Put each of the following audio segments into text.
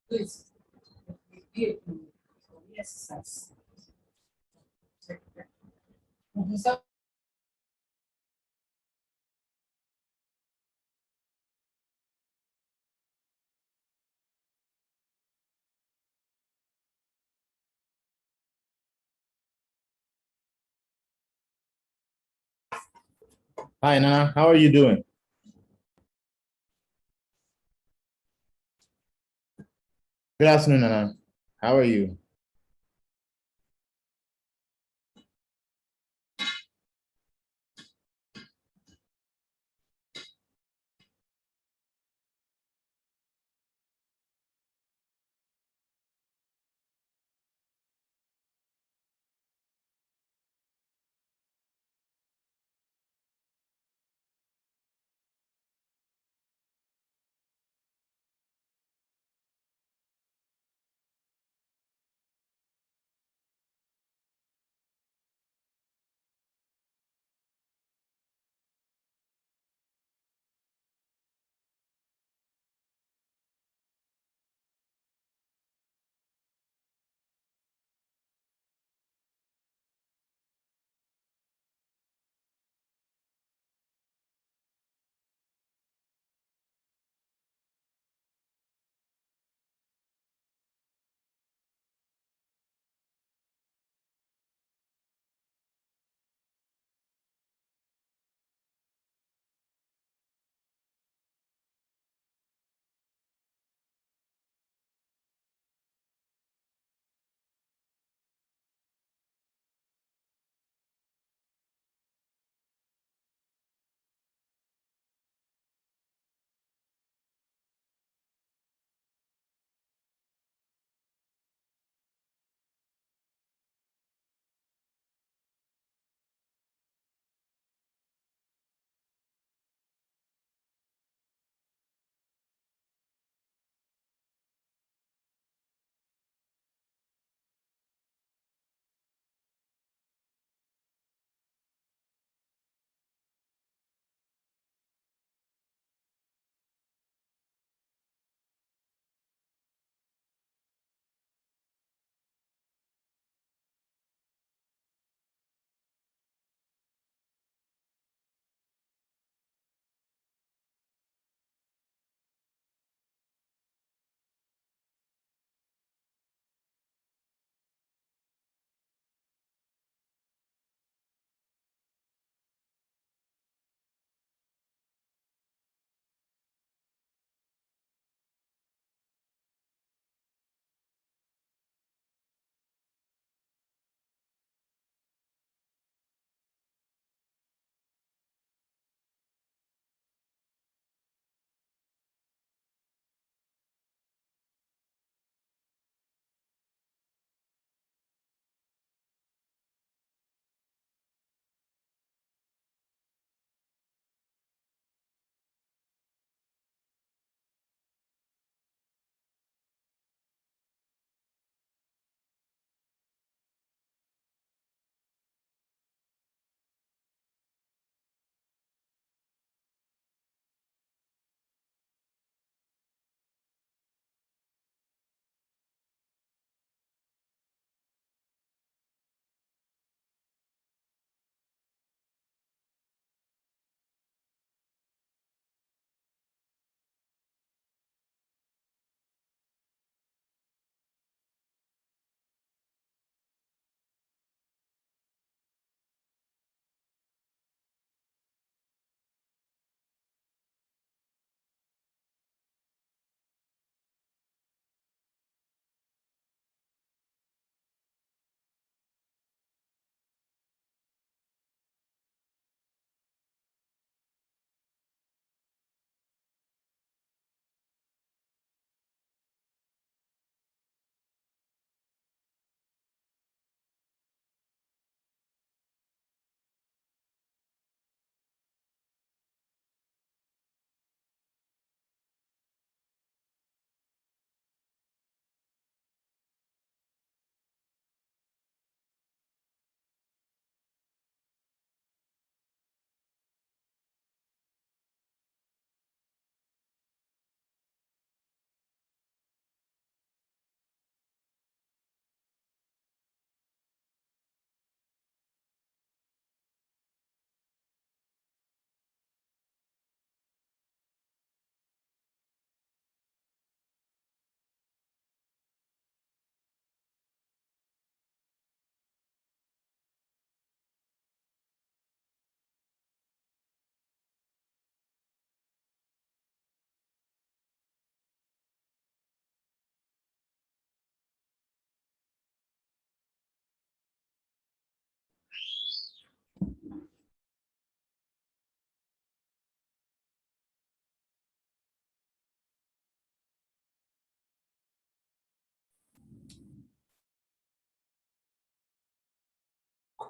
Please, be exercise. So, Hi, Nana. How are you doing? Good afternoon, Nana. How are you?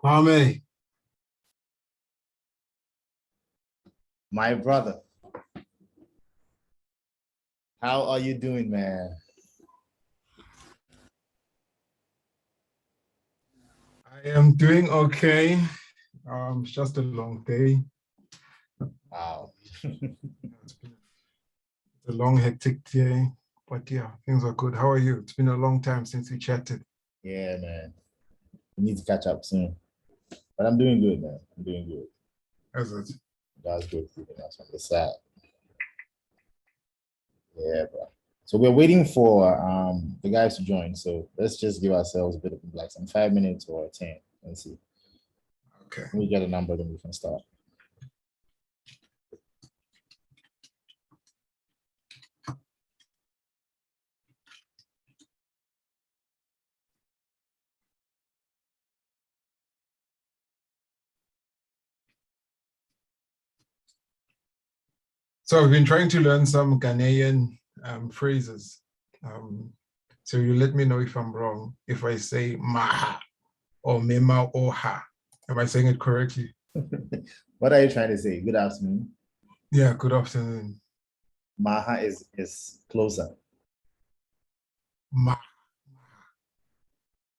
Kwame, My brother. How are you doing, man? I am doing okay. It's just a long day. Wow. It's been a long, hectic day, but yeah, things are good. How are you? It's been a long time since we chatted. Yeah, man. We need to catch up soon. But I'm doing good, man. I'm doing good. How's it? That's good. That's on the side. Yeah, bro. So we're waiting for the guys to join. So let's just give ourselves a bit of like some 5 minutes or 10. Let's see. Okay. When we get a number, then we can start. So I've been trying to learn some Ghanaian phrases. So you let me know if I'm wrong. If I say maha or mema or ha, am I saying it correctly? What are you trying to say? Good afternoon. Yeah, good afternoon. Maha is closer. Ma.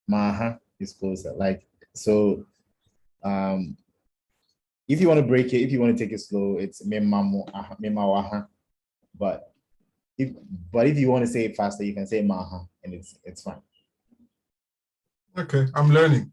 Maha is closer. Like so if you want to break it, if you want to take it slow, it's memamo memawaha. But if if you want to say it faster, you can say maha and it's fine. Okay, I'm learning.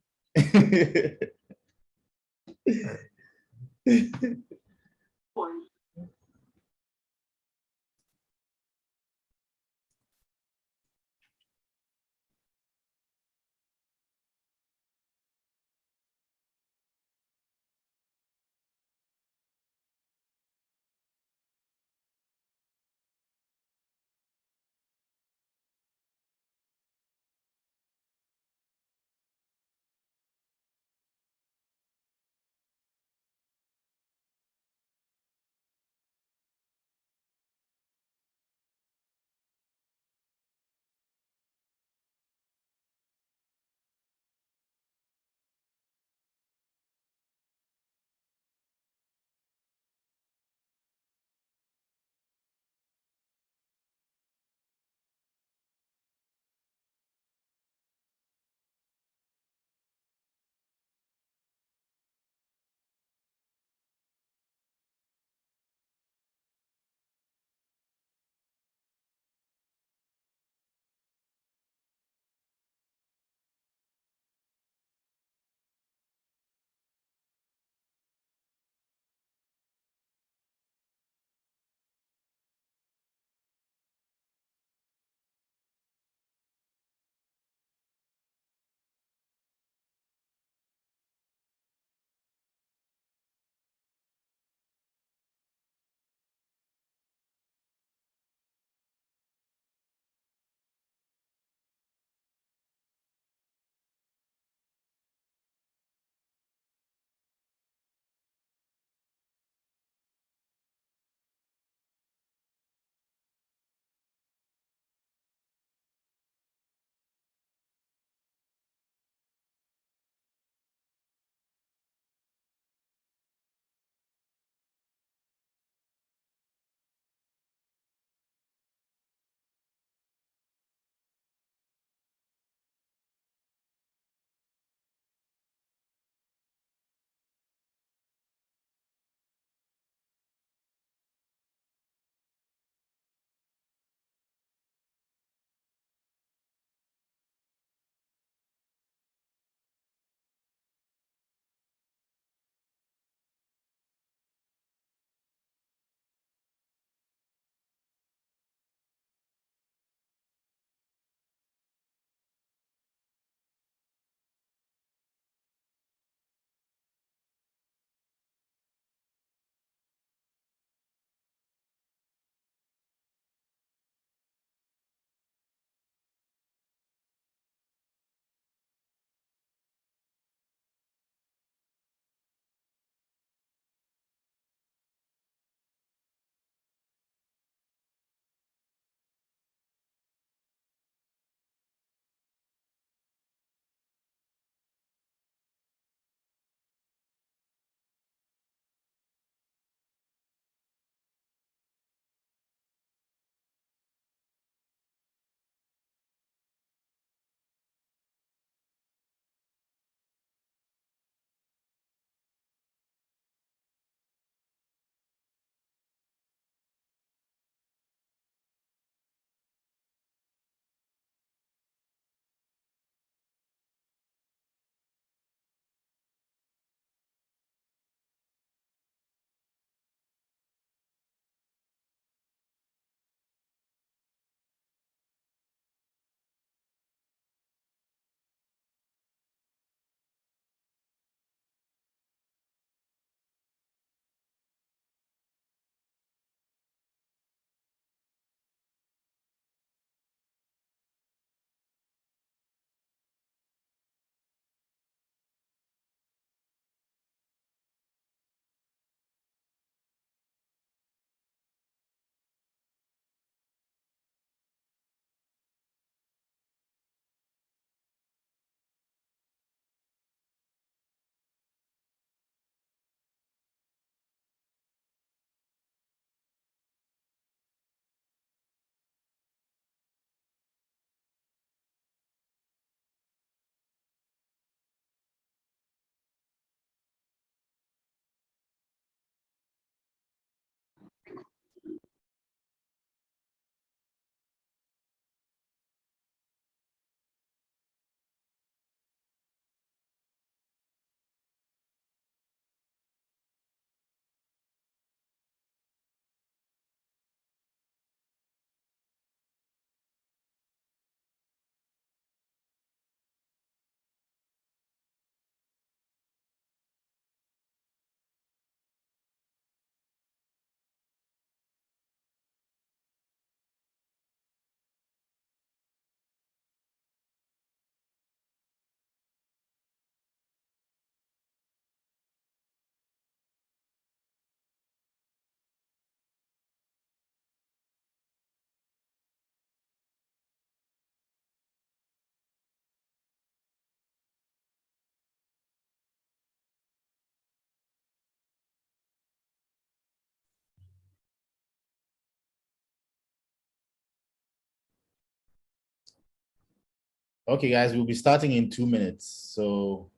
Okay, guys, we'll be starting in 2 minutes. So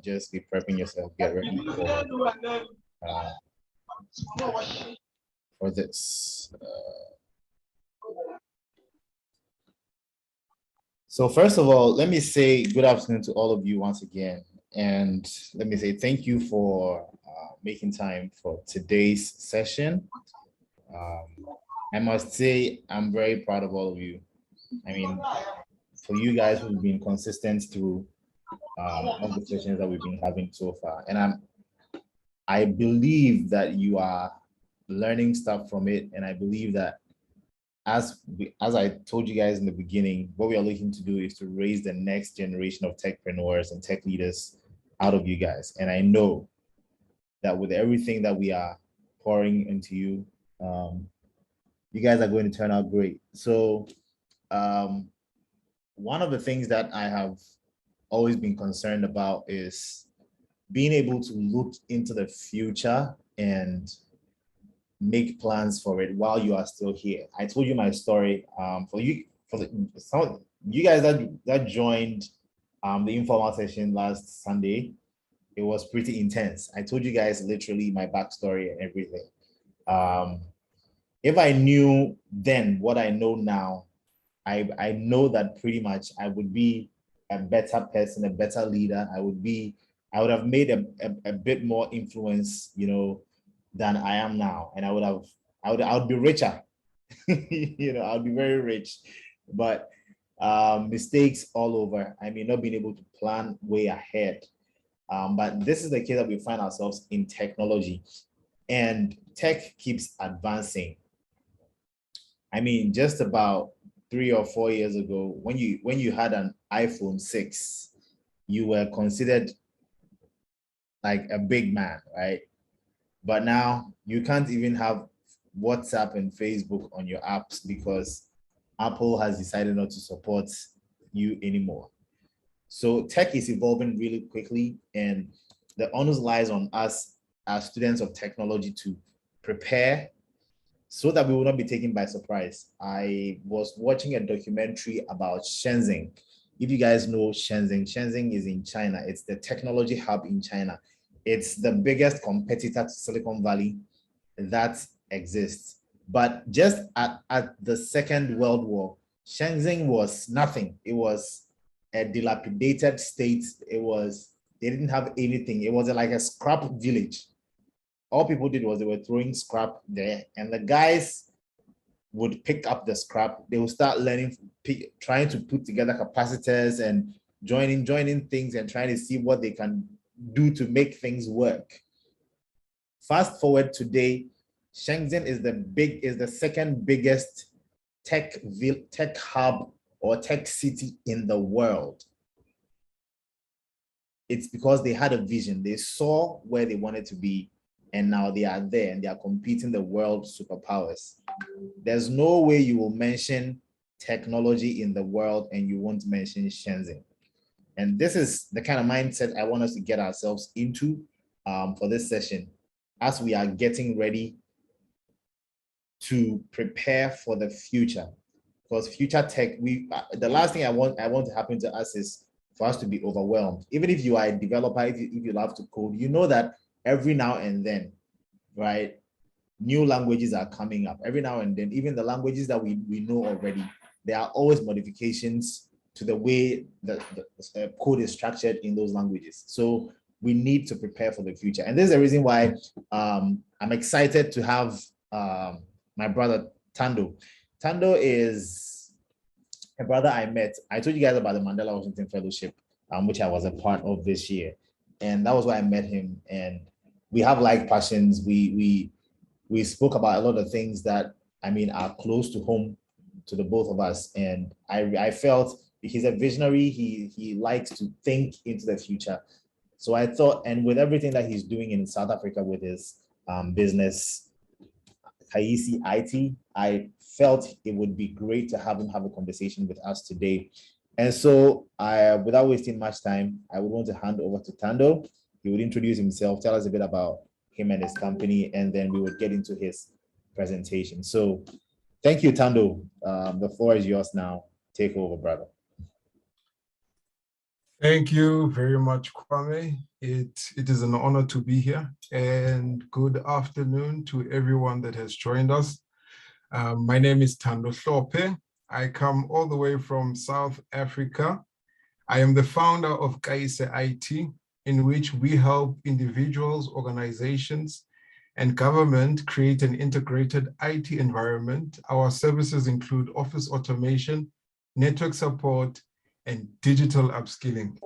just be prepping yourself, get ready uh, for this. So first of all, let me say good afternoon to all of you once again. And let me say thank you for making time for today's session. I must say I'm very proud of all of you. I mean, for you guys who've been consistent through all the sessions that we've been having so far. And I believe that you are learning stuff from it. And I believe that as I told you guys in the beginning, what we are looking to do is to raise the next generation of techpreneurs and tech leaders out of you guys. And I know that with everything that we are pouring into you, you guys are going to turn out great. So one of the things that I have always been concerned about is being able to look into the future and make plans for it while you are still here. I told you my story. Some you guys that joined the informal session last Sunday, it was pretty intense. I told you guys literally my backstory and everything. If I knew then what I know now, I know that pretty much I would be a better person, a better leader. I would have made a bit more influence, than I am now. And I would be richer. I would be very rich. But mistakes all over. I mean, not being able to plan way ahead. But this is the case that we find ourselves in technology. And tech keeps advancing. I mean, just about 3 or 4 years ago, when you had an iPhone 6, you were considered like a big man, right? But now you can't even have WhatsApp and Facebook on your apps because Apple has decided not to support you anymore. So tech is evolving really quickly, and the onus lies on us as students of technology to prepare so that we will not be taken by surprise. I was watching a documentary about Shenzhen. If you guys know Shenzhen is in China. It's the technology hub in China. It's the biggest competitor to Silicon Valley that exists. But just at the Second World War, Shenzhen was nothing. It was a dilapidated state. They didn't have anything. It was like a scrap village. All people did was they were throwing scrap there, and the guys would pick up the scrap. They would start learning, trying to put together capacitors and joining things and trying to see what they can do to make things work. Fast forward today, Shenzhen is the second biggest tech hub or tech city in the world. It's because they had a vision. They saw where they wanted to be, and now they are there and they are competing the world superpowers. There's no way you will mention technology in the world and you won't mention Shenzhen. And this is the kind of mindset I want us to get ourselves into for this session as we are getting ready to prepare for the future. Because future tech, the last thing I want to happen to us is for us to be overwhelmed. Even if you are a developer, if you love to code, you know that every now and then, right, new languages are coming up. Every now and then, even the languages that we know already, there are always modifications to the way the code is structured in those languages. So we need to prepare for the future. And this is the reason why I'm excited to have my brother Thando. Thando is a brother I met. I told you guys about the Mandela Washington Fellowship, which I was a part of this year. And that was why I met him. And we have like passions. We spoke about a lot of things that, I mean, are close to home to the both of us. And I felt he's a visionary. He likes to think into the future. So I thought, and with everything that he's doing in South Africa with his business, Kaisi IT, I felt it would be great to have him have a conversation with us today. And so without wasting much time, I would want to hand over to Thando. He would introduce himself, tell us a bit about him and his company, and then we would get into his presentation. So thank you, Thando. The floor is yours now. Take over, brother. Thank you very much, Kwame. It is an honor to be here, and good afternoon to everyone that has joined us. My name is Thando Hlophe. I come all the way from South Africa. I am the founder of TSA IT, in which we help individuals, organizations, and government create an integrated IT environment. Our services include office automation, network support, and digital upskilling.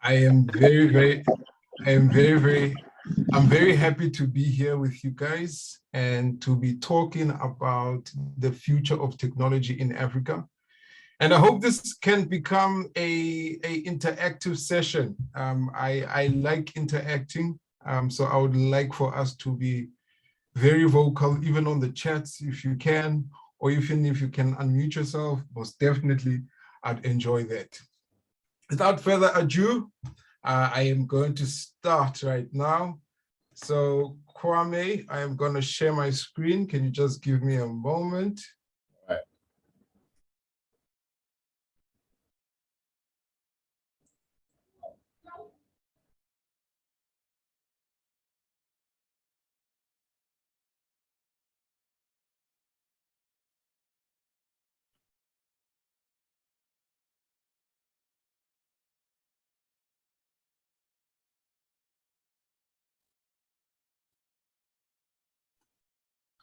I'm very happy to be here with you guys and to be talking about the future of technology in Africa. And I hope this can become a interactive session. I like interacting, so I would like for us to be very vocal, even on the chats if you can, or even if you can unmute yourself, most definitely I'd enjoy that. Without further ado, I am going to start right now. So Kwame, I am going to share my screen. Can you just give me a moment? All right.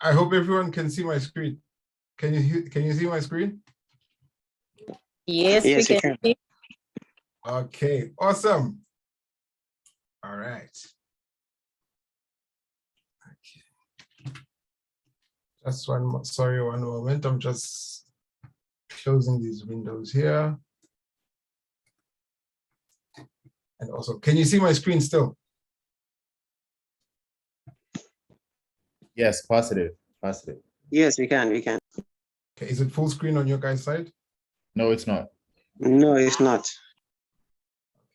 I hope everyone can see my screen. Can you see my screen? Yes, we can. See. Okay, awesome. All right. Okay. Just one moment. I'm just closing these windows here. And also, can you see my screen still? Yes, positive. Yes, we can. Okay, is it full screen on your guys' side? No, it's not. No, it's not.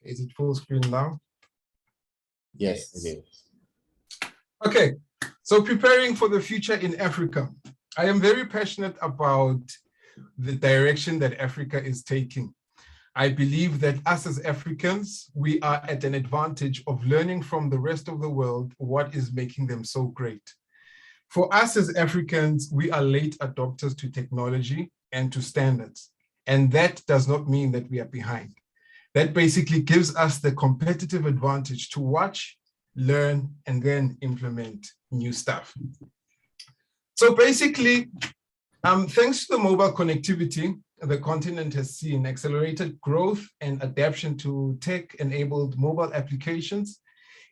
Is it full screen now? Yes, it is. Okay, so preparing for the future in Africa. I am very passionate about the direction that Africa is taking. I believe that us as Africans, we are at an advantage of learning from the rest of the world what is making them so great. For us as Africans, we are late adopters to technology and to standards. And that does not mean that we are behind. That basically gives us the competitive advantage to watch, learn, and then implement new stuff. So basically, thanks to the mobile connectivity, the continent has seen accelerated growth and adaptation to tech-enabled mobile applications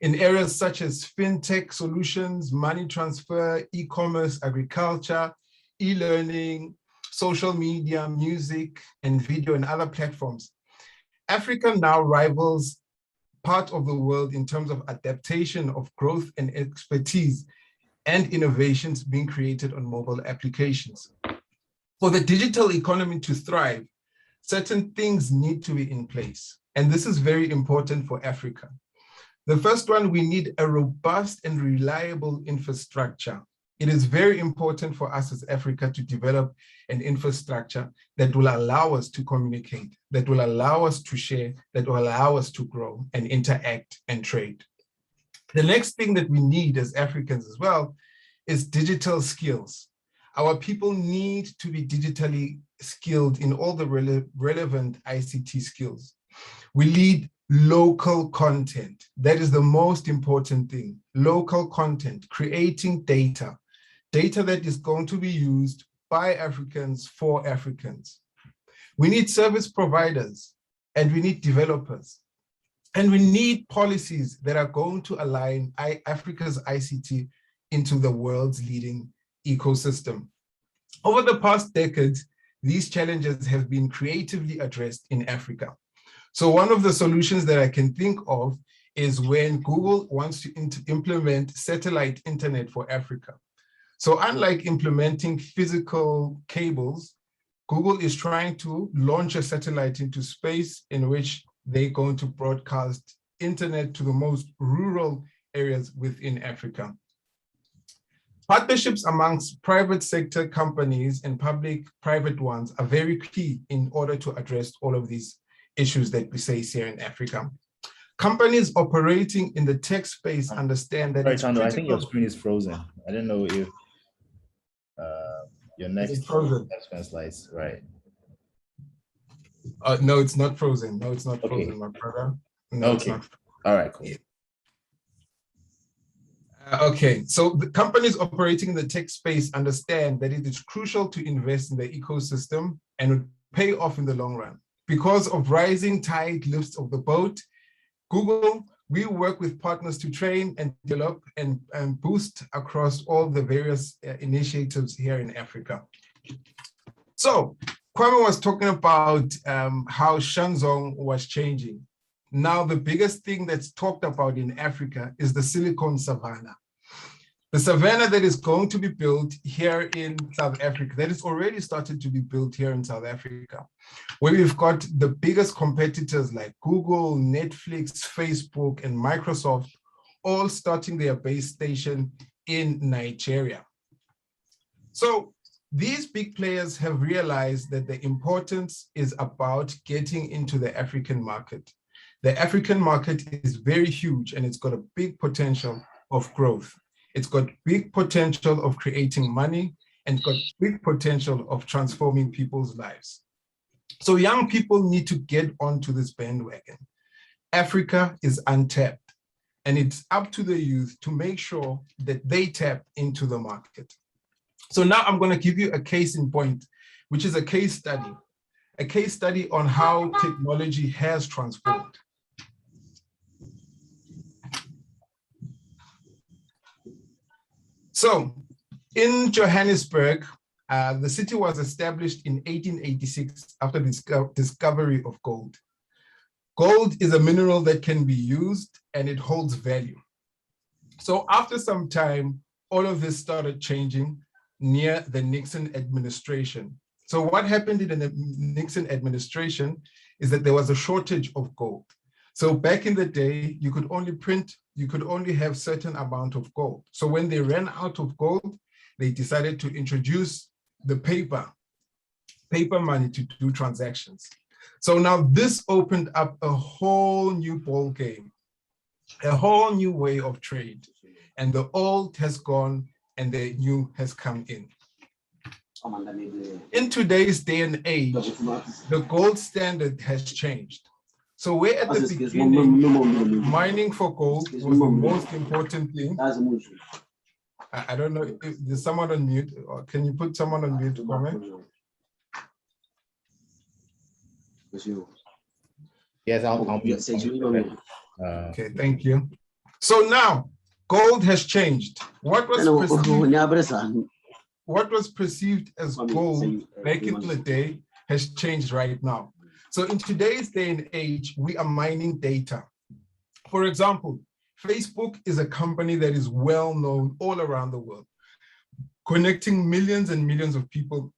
in areas such as fintech solutions, money transfer, e-commerce, agriculture, e-learning, social media, music, and video, and other platforms. Africa now rivals part of the world in terms of adaptation of growth and expertise and innovations being created on mobile applications. For the digital economy to thrive, certain things need to be in place. And this is very important for Africa. The first one, we need a robust and reliable infrastructure. It is very important for us as Africa to develop an infrastructure that will allow us to communicate, that will allow us to share, that will allow us to grow and interact and trade. The next thing that we need as Africans as well is digital skills. Our people need to be digitally skilled in all the relevant ICT skills. We need local content. That is the most important thing. Local content, creating data that is going to be used by Africans for Africans. We need service providers and we need developers. And we need policies that are going to align Africa's ICT into the world's leading ecosystem. Over the past decades, these challenges have been creatively addressed in Africa. So one of the solutions that I can think of is when Google wants to implement satellite internet for Africa. So unlike implementing physical cables, Google is trying to launch a satellite into space in which they're going to broadcast internet to the most rural areas within Africa. Partnerships amongst private sector companies and public-private ones are very key in order to address all of these issues that we face here in Africa. Companies operating in the tech space understand that Sorry, it's Thando, I think your critical. screen is frozen. I don't know if your Is next it frozen? slides, right? No, it's not frozen. No, it's not Okay. frozen, my brother. No, it's Okay. not. All right, cool. Okay, so the companies operating in the tech space understand that it is crucial to invest in the ecosystem and would pay off in the long run. Because of rising tide lifts of the boat, Google, we work with partners to train and develop and boost across all the various initiatives here in Africa. So Kwame was talking about how Shanzong was changing. Now, the biggest thing that's talked about in Africa is the Silicon Savannah. The savannah that is going to be built here in South Africa, that is already started to be built here in South Africa, where we've got the biggest competitors like Google, Netflix, Facebook, and Microsoft, all starting their base station in Nigeria. So these big players have realized that the importance is about getting into the African market. The African market is very huge and it's got a big potential of growth. It's got big potential of creating money and got big potential of transforming people's lives. So young people need to get onto this bandwagon. Africa is untapped and it's up to the youth to make sure that they tap into the market. So now I'm going to give you a case in point, which is a case study on how technology has transformed. So in Johannesburg, the city was established in 1886 after the discovery of gold. Gold is a mineral that can be used and it holds value. So after some time, all of this started changing near the Nixon administration. So what happened in the Nixon administration is that there was a shortage of gold. So back in the day, you could only have certain amount of gold. So when they ran out of gold, they decided to introduce the paper money to do transactions. So now this opened up a whole new ball game, a whole new way of trade. And the old has gone and the new has come in. In today's day and age, the gold standard has changed. So where at the beginning, mining for gold was the most important thing. I don't know, if there's someone on mute, or can you put someone on mute for me? Yes, I'll be. Okay, thank you. So now, gold has changed. What was perceived as gold back in the day has changed right now. So in today's day and age, we are mining data. For example, Facebook is a company that is well known all around the world, connecting millions and millions of people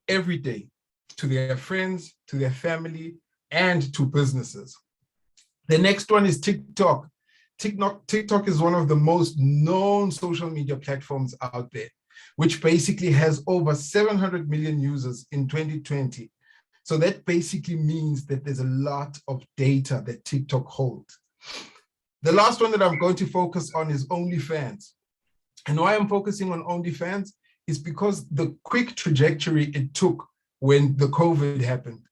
every day to their friends, to their family, and to businesses. The next one is TikTok. TikTok is one of the most known social media platforms out there, which basically has over 700 million users in 2020. So that basically means that there's a lot of data that TikTok holds. The last one that I'm going to focus on is OnlyFans. And why I'm focusing on OnlyFans is because the quick trajectory it took when the COVID happened.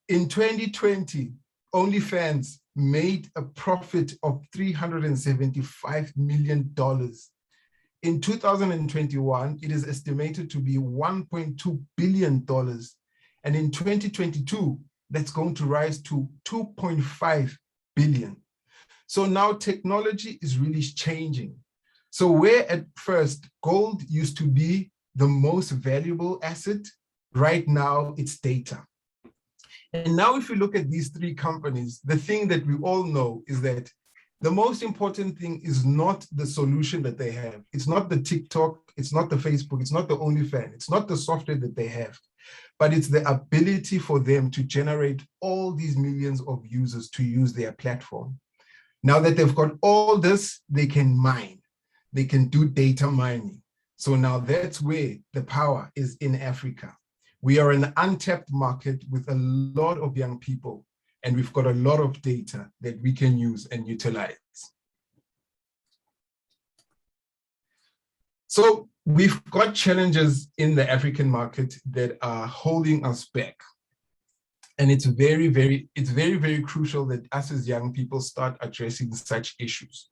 In 2020, OnlyFans made a profit of $375 million. In 2021, it is estimated to be $1.2 billion. And in 2022, that's going to rise to 2.5 billion. So now technology is really changing. So where at first gold used to be the most valuable asset, right now it's data. And now if you look at these three companies, the thing that we all know is that the most important thing is not the solution that they have. It's not the TikTok, it's not the Facebook, it's not the OnlyFans, it's not the software that they have, but it's the ability for them to generate all these millions of users to use their platform. Now that they've got all this, they can mine, they can do data mining. So now that's where the power is in Africa. We are an untapped market with a lot of young people and we've got a lot of data that we can use and utilize. So we've got challenges in the African market that are holding us back. And it's very, very crucial that us as young people start addressing such issues.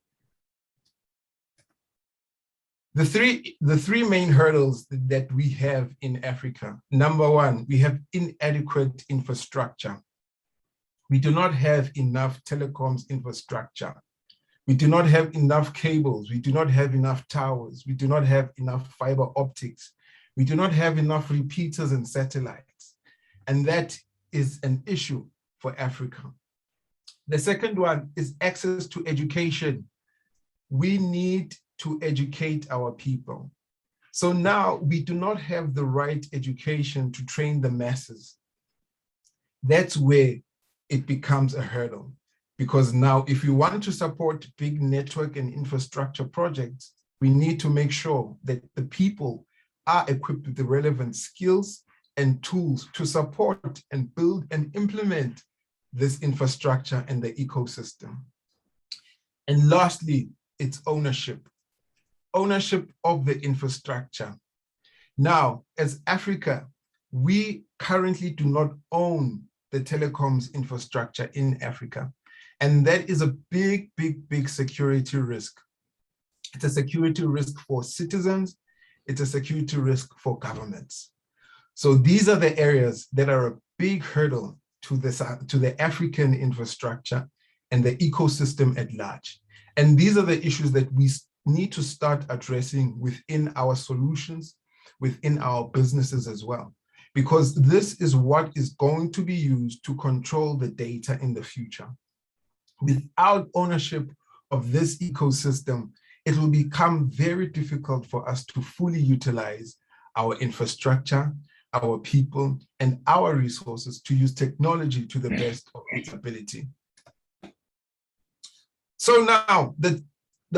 The three main hurdles that we have in Africa. Number one, we have inadequate infrastructure. We do not have enough telecoms infrastructure. We do not have enough cables. We do not have enough towers. We do not have enough fiber optics. We do not have enough repeaters and satellites. And that is an issue for Africa. The second one is access to education. We need to educate our people. So now we do not have the right education to train the masses. That's where it becomes a hurdle. Because now if we want to support big network and infrastructure projects, we need to make sure that the people are equipped with the relevant skills and tools to support and build and implement this infrastructure and the ecosystem. And lastly, it's ownership. Ownership of the infrastructure. Now, as Africa, we currently do not own the telecoms infrastructure in Africa. And that is a big security risk. It's a security risk for citizens. It's a security risk for governments. So these are the areas that are a big hurdle to the African infrastructure and the ecosystem at large. And these are the issues that we need to start addressing within our solutions, within our businesses as well, because this is what is going to be used to control the data in the future. Without ownership of this ecosystem, it will become very difficult for us to fully utilize our infrastructure, our people, and our resources to use technology to the best of its ability. So now, the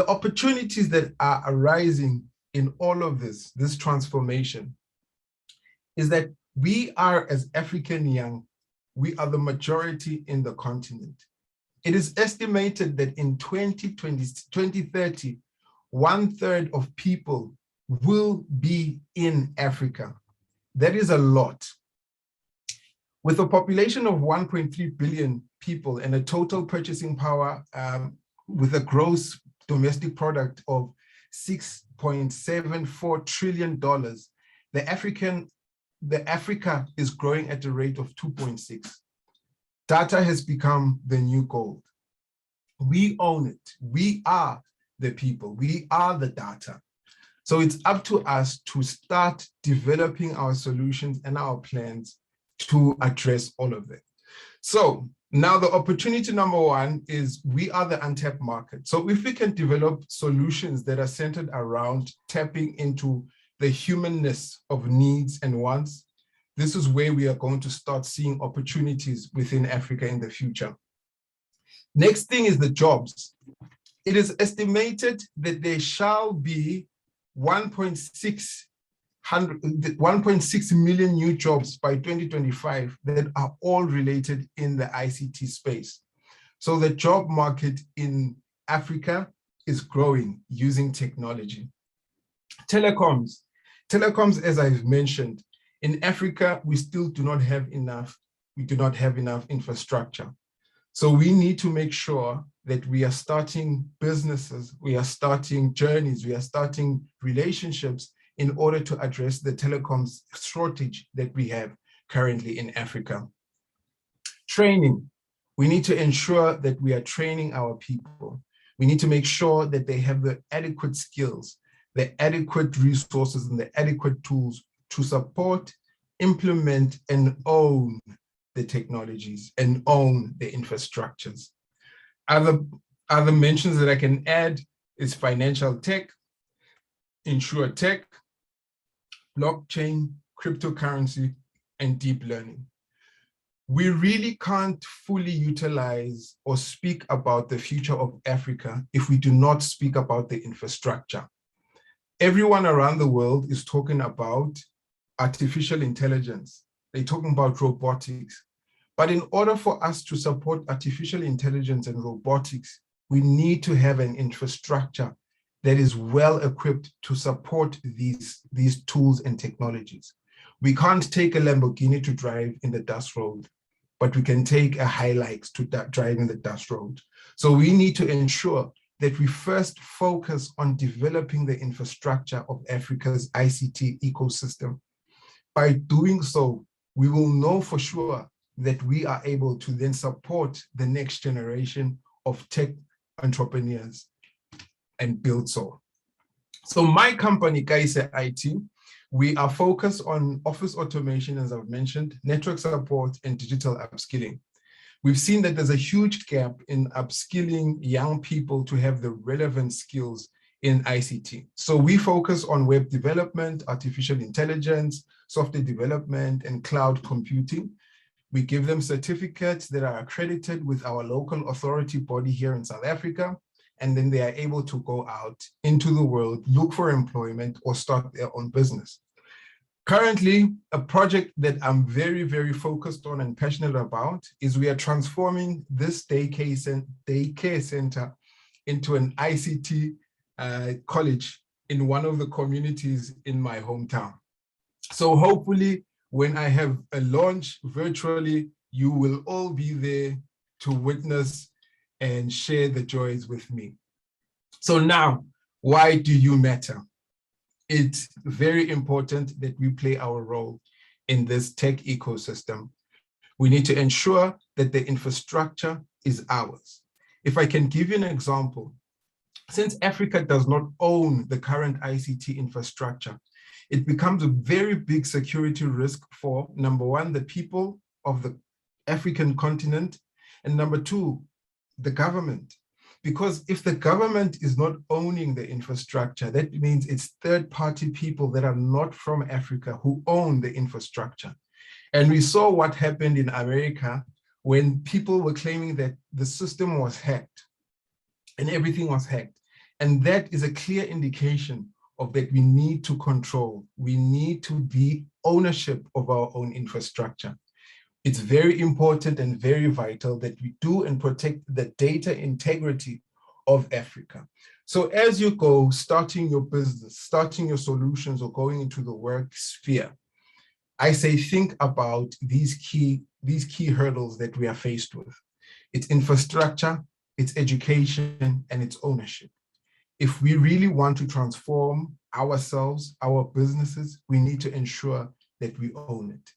opportunities that are arising in all of this transformation, is that we are, as African young, we are the majority in the continent. It is estimated that in 2030, 1/3 of people will be in Africa. That is a lot. With a population of 1.3 billion people and a total purchasing power with a gross domestic product of $6.74 trillion, Africa is growing at a rate of 2.6. Data has become the new gold. We own it. We are the people. We are the data. So it's up to us to start developing our solutions and our plans to address all of it. So now the opportunity number one is we are the untapped market. So if we can develop solutions that are centered around tapping into the humanness of needs and wants, this is where we are going to start seeing opportunities within Africa in the future. Next thing is the jobs. It is estimated that there shall be 1.6 million new jobs by 2025 that are all related in the ICT space. So the job market in Africa is growing using technology. Telecoms, as I've mentioned, in Africa, we still do not have enough infrastructure. So we need to make sure that we are starting businesses, we are starting journeys, we are starting relationships in order to address the telecoms shortage that we have currently in Africa. Training, we need to ensure that we are training our people. We need to make sure that they have the adequate skills, the adequate resources, and the adequate tools to support, implement, and own the technologies and own the infrastructures. Other mentions that I can add is financial tech, insure tech, blockchain, cryptocurrency, and deep learning. We really can't fully utilize or speak about the future of Africa if we do not speak about the infrastructure. Everyone around the world is talking about artificial intelligence. They're talking about robotics. But in order for us to support artificial intelligence and robotics, we need to have an infrastructure that is well equipped to support these tools and technologies. We can't take a Lamborghini to drive in the dust road, but we can take a Hilux to drive in the dust road. So we need to ensure that we first focus on developing the infrastructure of Africa's ICT ecosystem. By doing so, we will know for sure that we are able to then support the next generation of tech entrepreneurs and build so. So my company, Kaise IT, we are focused on office automation, as I've mentioned, network support, and digital upskilling. We've seen that there's a huge gap in upskilling young people to have the relevant skills in ICT. So we focus on web development, artificial intelligence, software development, and cloud computing. We give them certificates that are accredited with our local authority body here in South Africa, and then they are able to go out into the world, look for employment, or start their own business. Currently, a project that I'm very, very focused on and passionate about is we are transforming this daycare center into an ICT college in one of the communities in my hometown. So hopefully, when I have a launch virtually, you will all be there to witness and share the joys with me. So now, why do you matter? It's very important that we play our role in this tech ecosystem. We need to ensure that the infrastructure is ours. If I can give you an example, since Africa does not own the current ICT infrastructure, it becomes a very big security risk for, number one, the people of the African continent, and number two, the government. Because if the government is not owning the infrastructure, that means it's third-party people that are not from Africa who own the infrastructure. And we saw what happened in America when people were claiming that the system was hacked and everything was hacked. And that is a clear indication of that we need to control. We need to be ownership of our own infrastructure. It's very important and very vital that we do and protect the data integrity of Africa. So as you go, starting your business, starting your solutions, or going into the work sphere, I say think about these key hurdles that we are faced with. It's infrastructure, it's education, and it's ownership. If we really want to transform ourselves, our businesses, we need to ensure that we own it.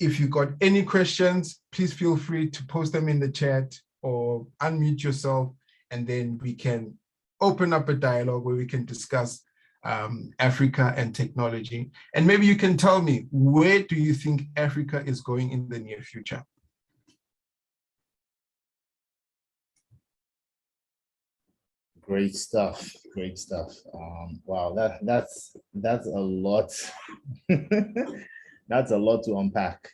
If you got any questions, please feel free to post them in the chat or unmute yourself, and then we can open up a dialogue where we can discuss Africa and technology. And maybe you can tell me, where do you think Africa is going in the near future? Great stuff. Great stuff. Wow, that's a lot. That's a lot to unpack.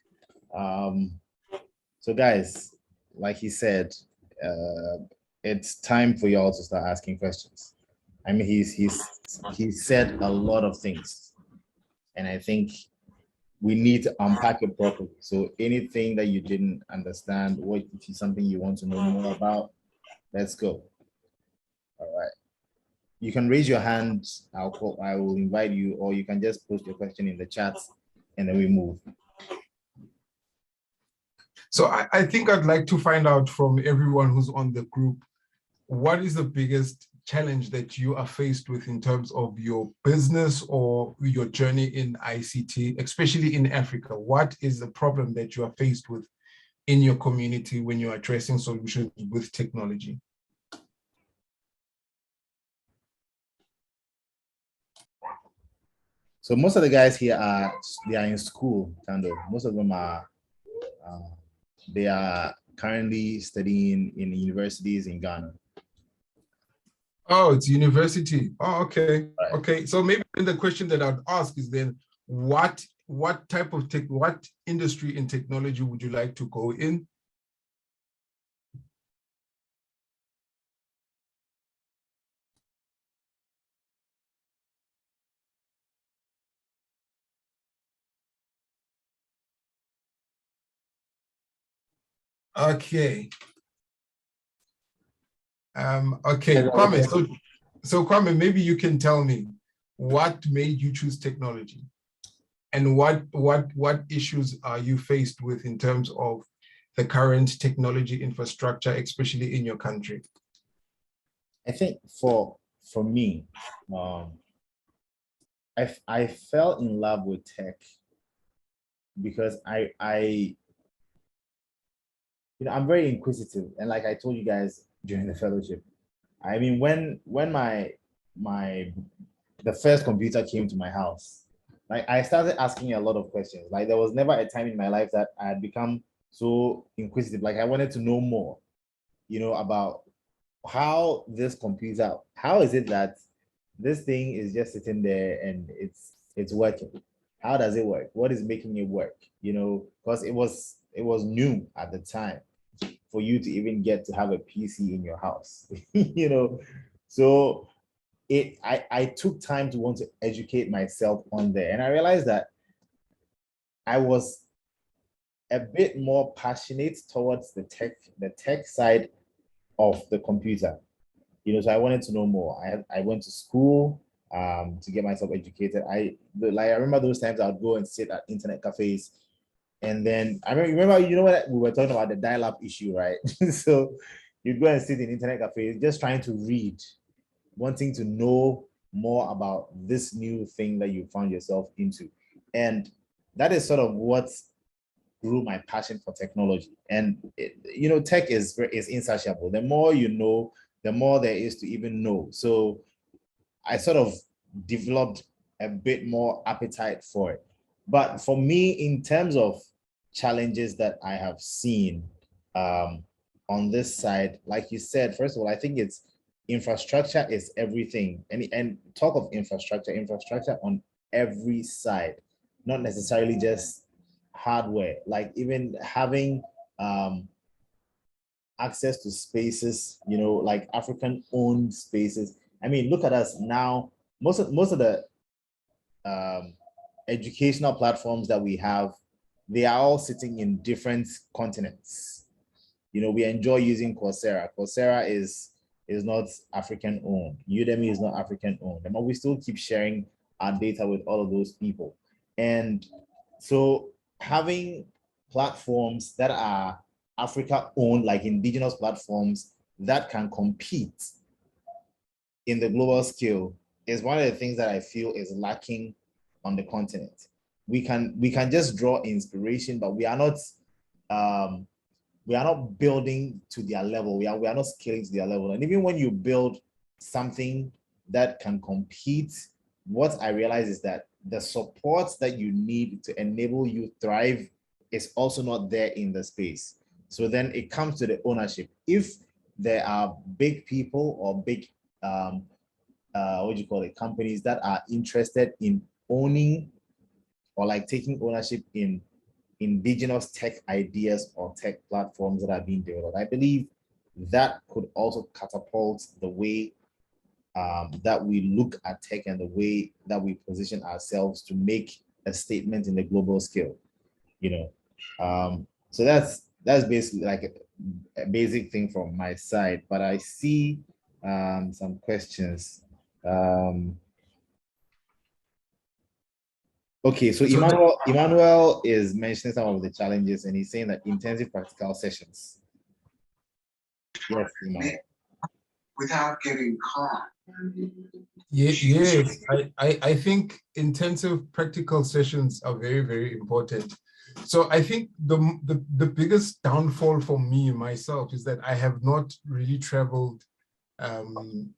So guys, like he said, it's time for y'all to start asking questions. I mean, he said a lot of things, and I think we need to unpack it properly. So anything that you didn't understand, or if it's something you want to know more about, let's go. All right. You can raise your hand. I will invite you, or you can just post your question in the chat, and then we move. So I think I'd like to find out from everyone who's on the group, what is the biggest challenge that you are faced with in terms of your business or your journey in ICT, especially in Africa? What is the problem that you are faced with in your community when you're addressing solutions with technology? So most of the guys here are in school, Thando. Most of them are they are currently studying in universities in Ghana. Oh, it's university. Oh, okay. Right. Okay. So maybe the question that I'd ask is then, what type of what industry in technology would you like to go in? Okay. Okay, Kwame. So Kwame, maybe you can tell me what made you choose technology, and what issues are you faced with in terms of the current technology infrastructure, especially in your country? I think for me, I fell in love with tech because I'm very inquisitive, and like I told you guys during the fellowship, I mean when the first computer came to my house, like I started asking a lot of questions. Like there was never a time in my life that I had become so inquisitive. Like I wanted to know more, about how this computer, how is it that this thing is just sitting there and it's working? How does it work? What is making it work? Because it was new at the time for you to even get to have a PC in your house. So I took time to want to educate myself on there, and I realized that I was a bit more passionate towards the tech side of the computer. So I wanted to know more. I went to school to get myself educated. I remember those times I'd go and sit at internet cafes, and then I remember what we were talking about, the dial-up issue, right? So you'd go and sit in internet cafes just trying to read, wanting to know more about this new thing that you found yourself into. And that is sort of what grew my passion for technology. And tech is insatiable. The more you know, the more there is to even know. So I sort of developed a bit more appetite for it. But for me, in terms of challenges that I have seen on this side, like you said, first of all, I think it's infrastructure is everything. And talk of infrastructure on every side, not necessarily just hardware, like even having access to spaces, like African owned spaces. I mean, look at us now. Most of the educational platforms that we have, they are all sitting in different continents. We enjoy using Coursera. Coursera is not African owned. Udemy is not African owned. But we still keep sharing our data with all of those people. And so having platforms that are Africa owned, like indigenous platforms that can compete in the global scale, is one of the things that I feel is lacking on the continent. We can just draw inspiration, but we are not building to their level. We are not scaling to their level. And even when you build something that can compete, what I realize is that the support that you need to enable you thrive is also not there in the space. So then it comes to the ownership. If there are big people or big companies that are interested in owning or like taking ownership in indigenous tech ideas or tech platforms that are being developed, I believe that could also catapult the way that we look at tech and the way that we position ourselves to make a statement in the global scale. So that's basically like a basic thing from my side. But I see some questions. Okay, so Emmanuel is mentioning some of the challenges, and he's saying that intensive practical sessions. Yes, Emmanuel. Without getting caught. Yes, I think intensive practical sessions are very, very important. So I think the biggest downfall for me myself is that I have not really traveled. I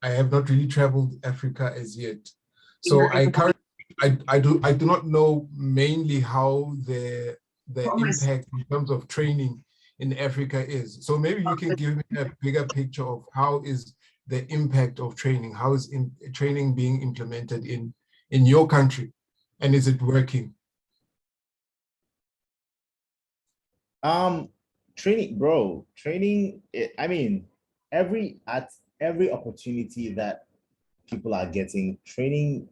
have not really traveled Africa as yet. So I do not know mainly how the impact in terms of training in Africa is. So maybe you can give me a bigger picture of how is the impact of training, how is training being implemented in your country, and is it working? Training, I mean, every opportunity that people are getting training,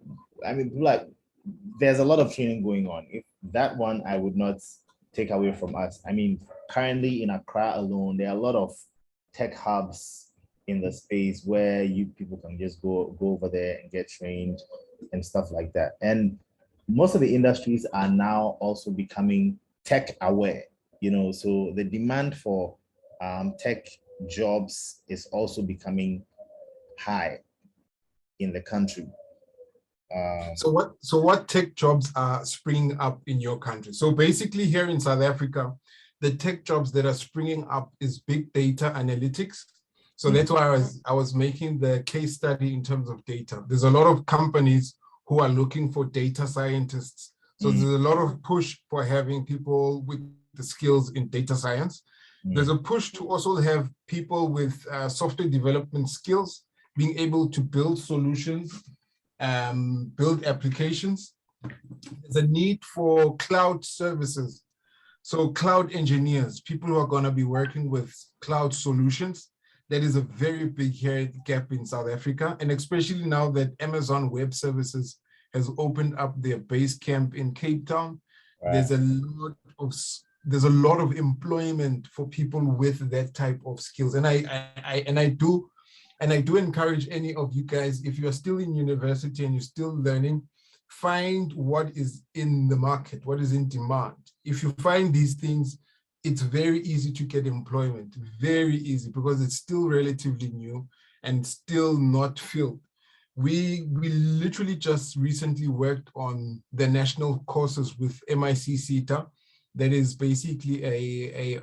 I mean, there's a lot of training going on. If that one, I would not take away from us. I mean, currently in Accra alone, there are a lot of tech hubs in the space where you people can just go over there and get trained and stuff like that. And most of the industries are now also becoming tech aware, you know, so the demand for tech jobs is also becoming high in the country. So what tech jobs are springing up in your country? So basically here in South Africa, the tech jobs that are springing up is big data analytics. So that's why I was making the case study in terms of data. There's a lot of companies who are looking for data scientists. So there's a lot of push for having people with the skills in data science. There's a push to also have people with software development skills, being able to build solutions, build applications. There's a need for cloud services. So cloud engineers, people who are going to be working with cloud solutions. That is a very big gap in South Africa. And especially now that Amazon Web Services has opened up their base camp in Cape Town, there's a lot of employment for people with that type of skills. And I do encourage any of you guys, if you're still in university and you're still learning, find what is in the market, what is in demand. If you find these things, it's very easy to get employment, very easy, because it's still relatively new and still not filled. We literally just recently worked on the national courses with MIC-SETA. That is basically a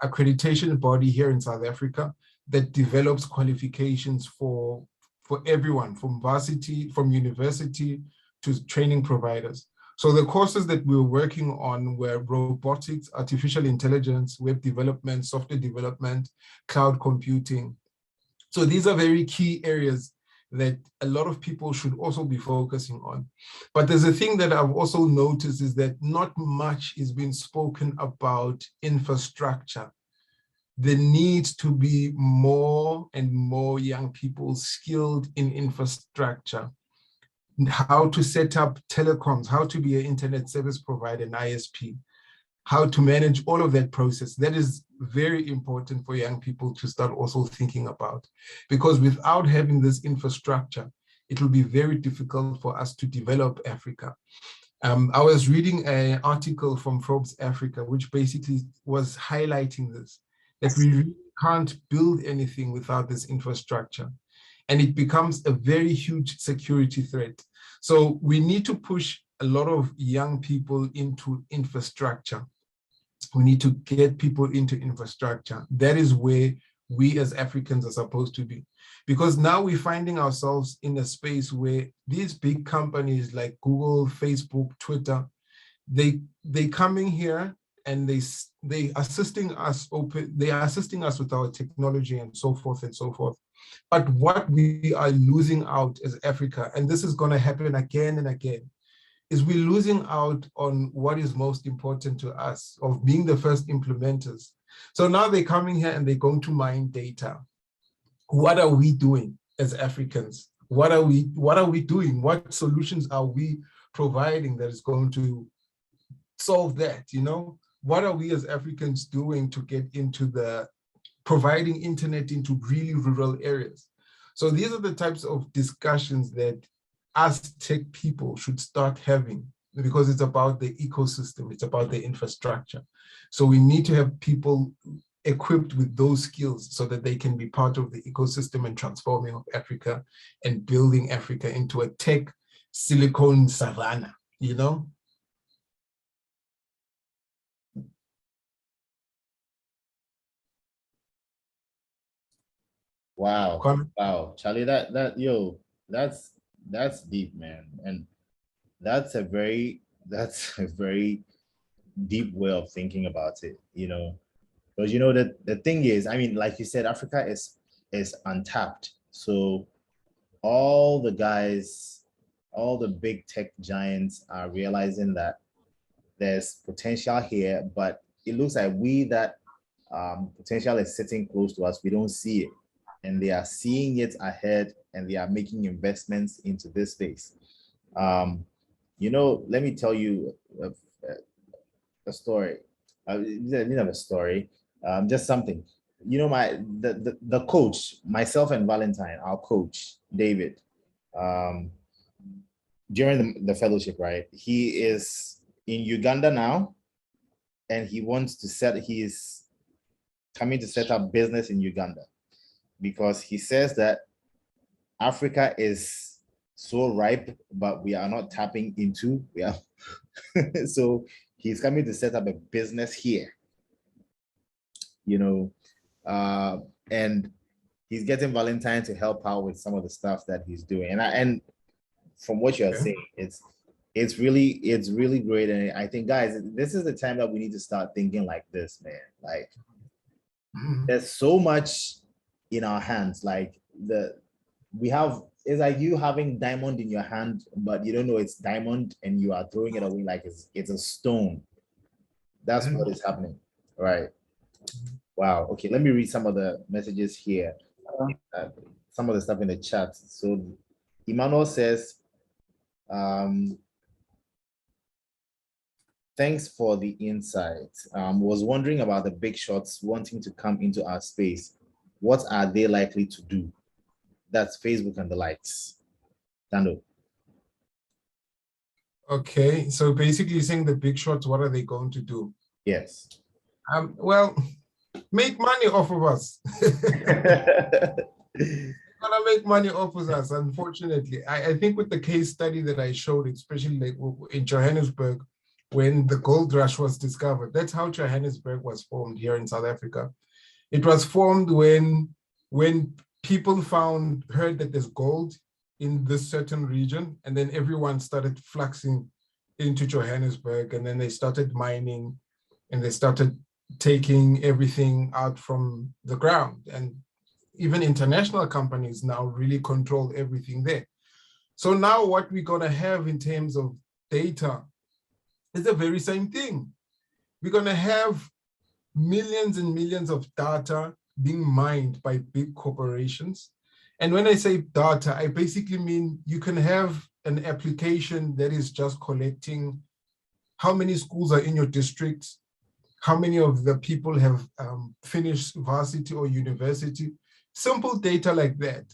accreditation body here in South Africa that develops qualifications for everyone, from varsity, from university to training providers. So the courses that we were working on were robotics, artificial intelligence, web development, software development, cloud computing. So these are very key areas that a lot of people should also be focusing on. But there's a thing that I've also noticed is that not much is being spoken about infrastructure. There needs to be more and more young people skilled in infrastructure, how to set up telecoms, how to be an internet service provider, an ISP, how to manage all of that process. That is very important for young people to start also thinking about, because without having this infrastructure, it will be very difficult for us to develop Africa. I was reading an article from Forbes Africa, which basically was highlighting this, that we really can't build anything without this infrastructure. And it becomes a very huge security threat. So we need to push a lot of young people into infrastructure. We need to get people into infrastructure. That is where we as Africans are supposed to be. Because now we're finding ourselves in a space where these big companies like Google, Facebook, Twitter, they coming here and they assisting us with our technology and so forth and so forth. But what we are losing out as Africa, and this is going to happen again and again, is we're losing out on what is most important to us, of being the first implementers. So now they're coming here and they're going to mine data. What are we doing as Africans? What are we doing? What solutions are we providing that is going to solve that? You know, what are we as Africans doing to get into the providing internet into really rural areas? So these are the types of discussions that us tech people should start having, because it's about the ecosystem, it's about the infrastructure. So we need to have people equipped with those skills so that they can be part of the ecosystem and transforming of Africa and building Africa into a tech silicon savannah, you know? Wow. Comment? Wow. Charlie, that's deep, man. And that's a very deep way of thinking about it, you know. Because you know that the thing is, I mean, like you said, Africa is untapped. So all the guys, all the big tech giants are realizing that there's potential here, but it looks like that potential is sitting close to us. We don't see it. And they are seeing it ahead and they are making investments into this space. You know, let me tell you a story. didn't have a story, just something. You know, the coach, myself and Valentine, our coach, David, during the fellowship, right? He is in Uganda now, and he's coming to set up business in Uganda because he says that Africa is so ripe, but we are not tapping into. So he's coming to set up a business here, you know, and he's getting Valentine to help out with some of the stuff that he's doing. And from what you're saying, it's really great. And I think, guys, this is the time that we need to start thinking like this, man. Like, there's so much in our hands. Like it's like you having diamond in your hand, but you don't know it's diamond, and you are throwing it away like it's a stone. That's what is happening, right? Wow. Okay, let me read some of the messages here. Some of the stuff in the chat. So Emmanuel says, thanks for the insight. Was wondering about the big shots wanting to come into our space. What are they likely to do? That's Facebook and the likes. Thando. Okay, so basically saying the big shots, what are they going to do? Yes. Well, make money off of us. Gonna make money off of us, unfortunately. I think with the case study that I showed, especially like in Johannesburg, when the gold rush was discovered, that's how Johannesburg was formed here in South Africa. It was formed when people heard that there's gold in this certain region, and then everyone started fluxing into Johannesburg, and then they started mining, and they started taking everything out from the ground. And even international companies now really control everything there. So now what we're gonna have in terms of data is the very same thing. We're gonna have millions and millions of data being mined by big corporations. And when I say data, I basically mean you can have an application that is just collecting how many schools are in your district, how many of the people have finished varsity or university, simple data like that.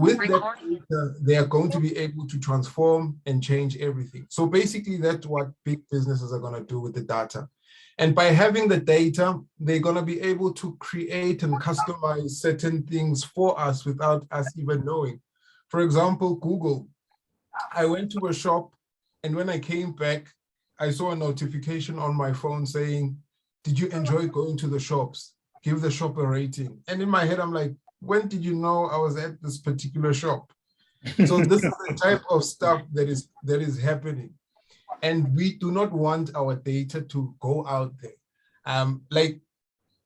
With that data, they are going to be able to transform and change everything. So basically that's what big businesses are going to do with the data. And by having the data, they're going to be able to create and customize certain things for us without us even knowing. For example, Google. I went to a shop, and when I came back, I saw a notification on my phone saying, did you enjoy going to the shops? Give the shop a rating. And in my head, I'm like, when did you know I was at this particular shop? So this is the type of stuff that is happening. And we do not want our data to go out there. Like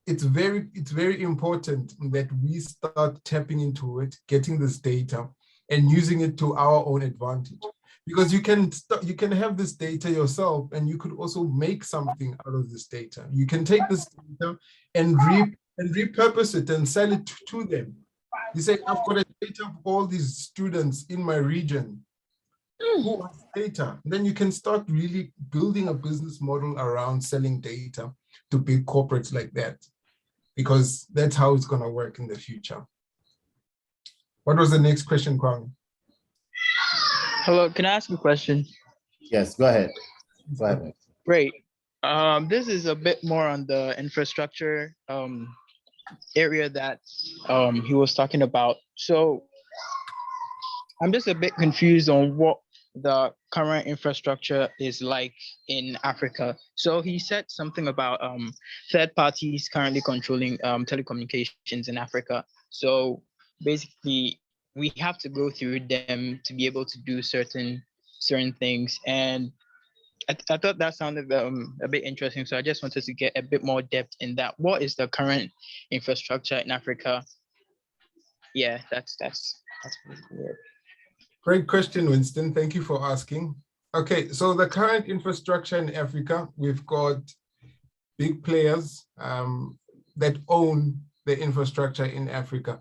it's very important that we start tapping into it, getting this data and using it to our own advantage. Because you can have this data yourself, and you could also make something out of this data. You can take this data and repurpose it and sell it to them. You say, I've got a data of all these students in my region. Who wants data? Then you can start really building a business model around selling data to big corporates like that, because that's how it's going to work in the future. What was the next question, Kwame? Hello, can I ask a question? Yes, go ahead. Go ahead. Great. This is a bit more on the infrastructure area that he was talking about. So I'm just a bit confused on what the current infrastructure is like in Africa. So he said something about third parties currently controlling telecommunications in Africa. So basically, we have to go through them to be able to do certain things. And I thought that sounded a bit interesting. So I just wanted to get a bit more depth in that. What is the current infrastructure in Africa? Yeah, that's basically it. Great question, Winston. Thank you for asking. Okay, so the current infrastructure in Africa, we've got big players that own the infrastructure in Africa.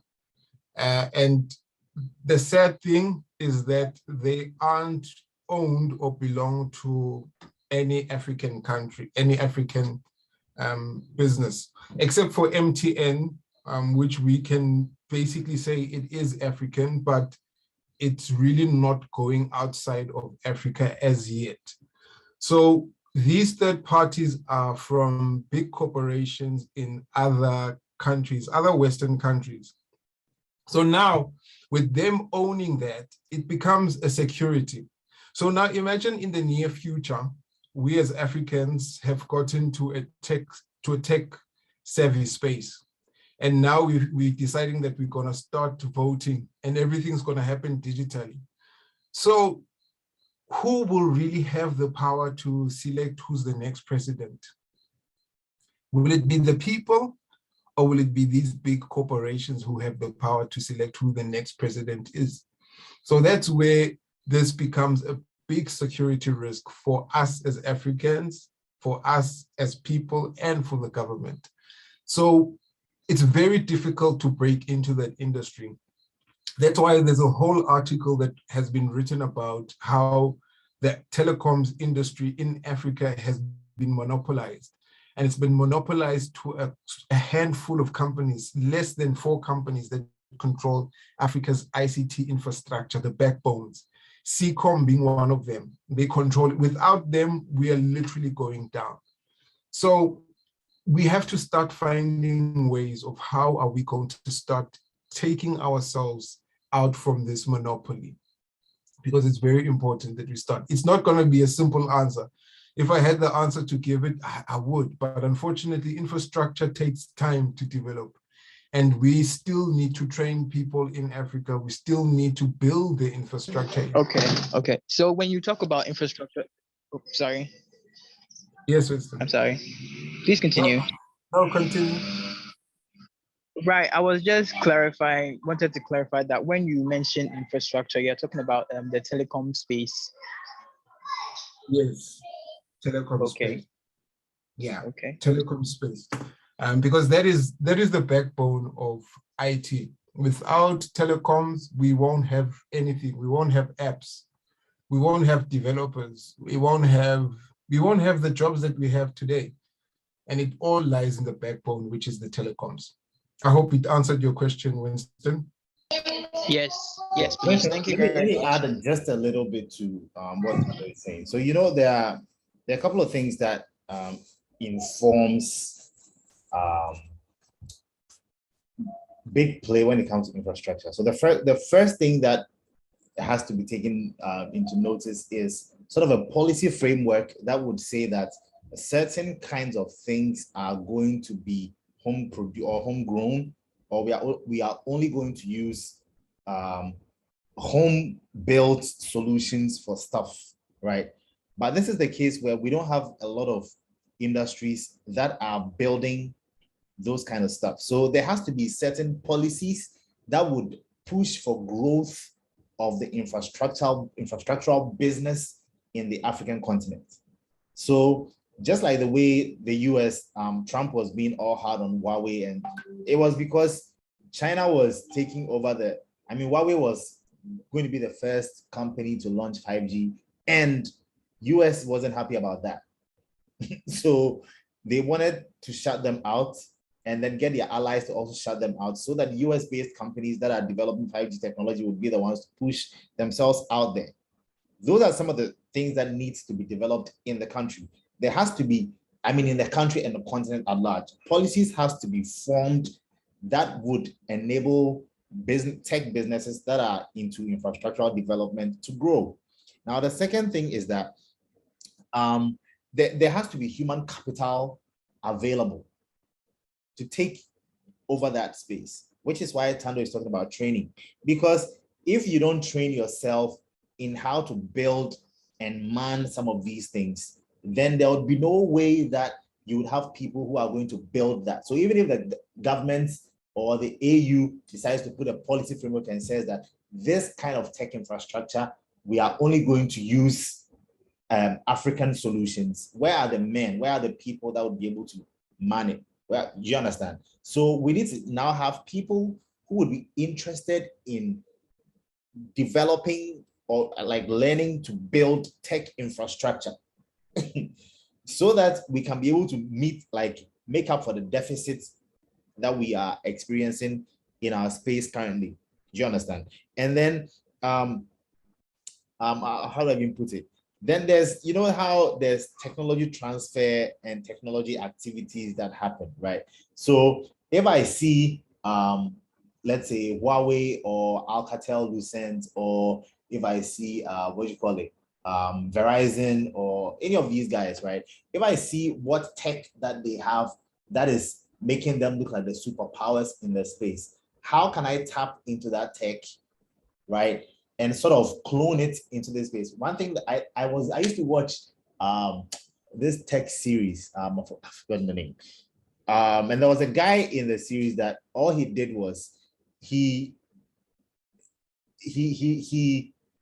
And the sad thing is that they aren't owned or belong to any African country, any African business, except for MTN, which we can basically say it is African, but it's really not going outside of Africa as yet. So these third parties are from big corporations in other countries, other Western countries. So now with them owning that, it becomes a security. So now imagine in the near future, we as Africans have gotten to a tech savvy space. And now we're deciding that we're going to start voting and everything's going to happen digitally. So who will really have the power to select who's the next president? Will it be the people, or will it be these big corporations who have the power to select who the next president is? So that's where this becomes a big security risk for us as Africans, for us as people, and for the government. So it's very difficult to break into that industry. That's why there's a whole article that has been written about how the telecoms industry in Africa has been monopolized. And it's been monopolized to a handful of companies, less than 4 companies that control Africa's ICT infrastructure, the backbones. CCOM being one of them. They control it. Without them, we are literally going down. So we have to start finding ways of how are we going to start taking ourselves out from this monopoly, because it's very important that we start. It's not going to be a simple answer. If I had the answer to give it, I would, but unfortunately, infrastructure takes time to develop. And we still need to train people in Africa. We still need to build the infrastructure. Okay. So when you talk about infrastructure, oh, sorry. Yes, Winston. I'm sorry. Please continue. No, continue. Right. I was just wanted to clarify that when you mention infrastructure, you're talking about the telecom space. Yes, telecom Okay. space. Yeah, Okay. telecom space. Because that is the backbone of IT. Without telecoms, we won't have anything. We won't have apps. We won't have developers. We won't have the jobs that we have today. And it all lies in the backbone, which is the telecoms. I hope it answered your question, Winston. Yes, please. Thank you Let very me much. add just a little bit to what Thando is saying. So, there are a couple of things that informs big play when it comes to infrastructure. So the first thing that has to be taken into notice is sort of a policy framework that would say that certain kinds of things are going to be homegrown, or we are only going to use home-built solutions for stuff, right? But this is the case where we don't have a lot of industries that are building those kind of stuff. So there has to be certain policies that would push for growth of the infrastructural business in the African continent. So just like the way the US, Trump was being all hard on Huawei, and it was because China was taking over Huawei was going to be the first company to launch 5G, and US wasn't happy about that. So they wanted to shut them out and then get their allies to also shut them out, so that US-based companies that are developing 5G technology would be the ones to push themselves out there. Those are some of the things that needs to be developed in the country. There has to be, in the country and the continent at large, policies has to be formed that would enable tech businesses that are into infrastructural development to grow. Now, the second thing is that there has to be human capital available to take over that space, which is why Thando is talking about training. Because if you don't train yourself in how to build and man some of these things, then there would be no way that you would have people who are going to build that. So even if the governments or the AU decides to put a policy framework and says that this kind of tech infrastructure, we are only going to use African solutions, where are the men, where are the people that would be able to man it? Well, you understand? So we need to now have people who would be interested in developing or like learning to build tech infrastructure. so that we can be able to make up for the deficits that we are experiencing in our space currently. Do you understand? And then, how do I even put it? Then there's, you know how there's technology transfer and technology activities that happen, right? So if I see, let's say Huawei or Alcatel-Lucent, or if I see, Verizon or any of these guys, right? If I see what tech that they have that is making them look like the superpowers in the space, how can I tap into that tech, right? And sort of clone it into this space. One thing that I used to watch this tech series, I've forgotten the name. And there was a guy in the series that all he did was he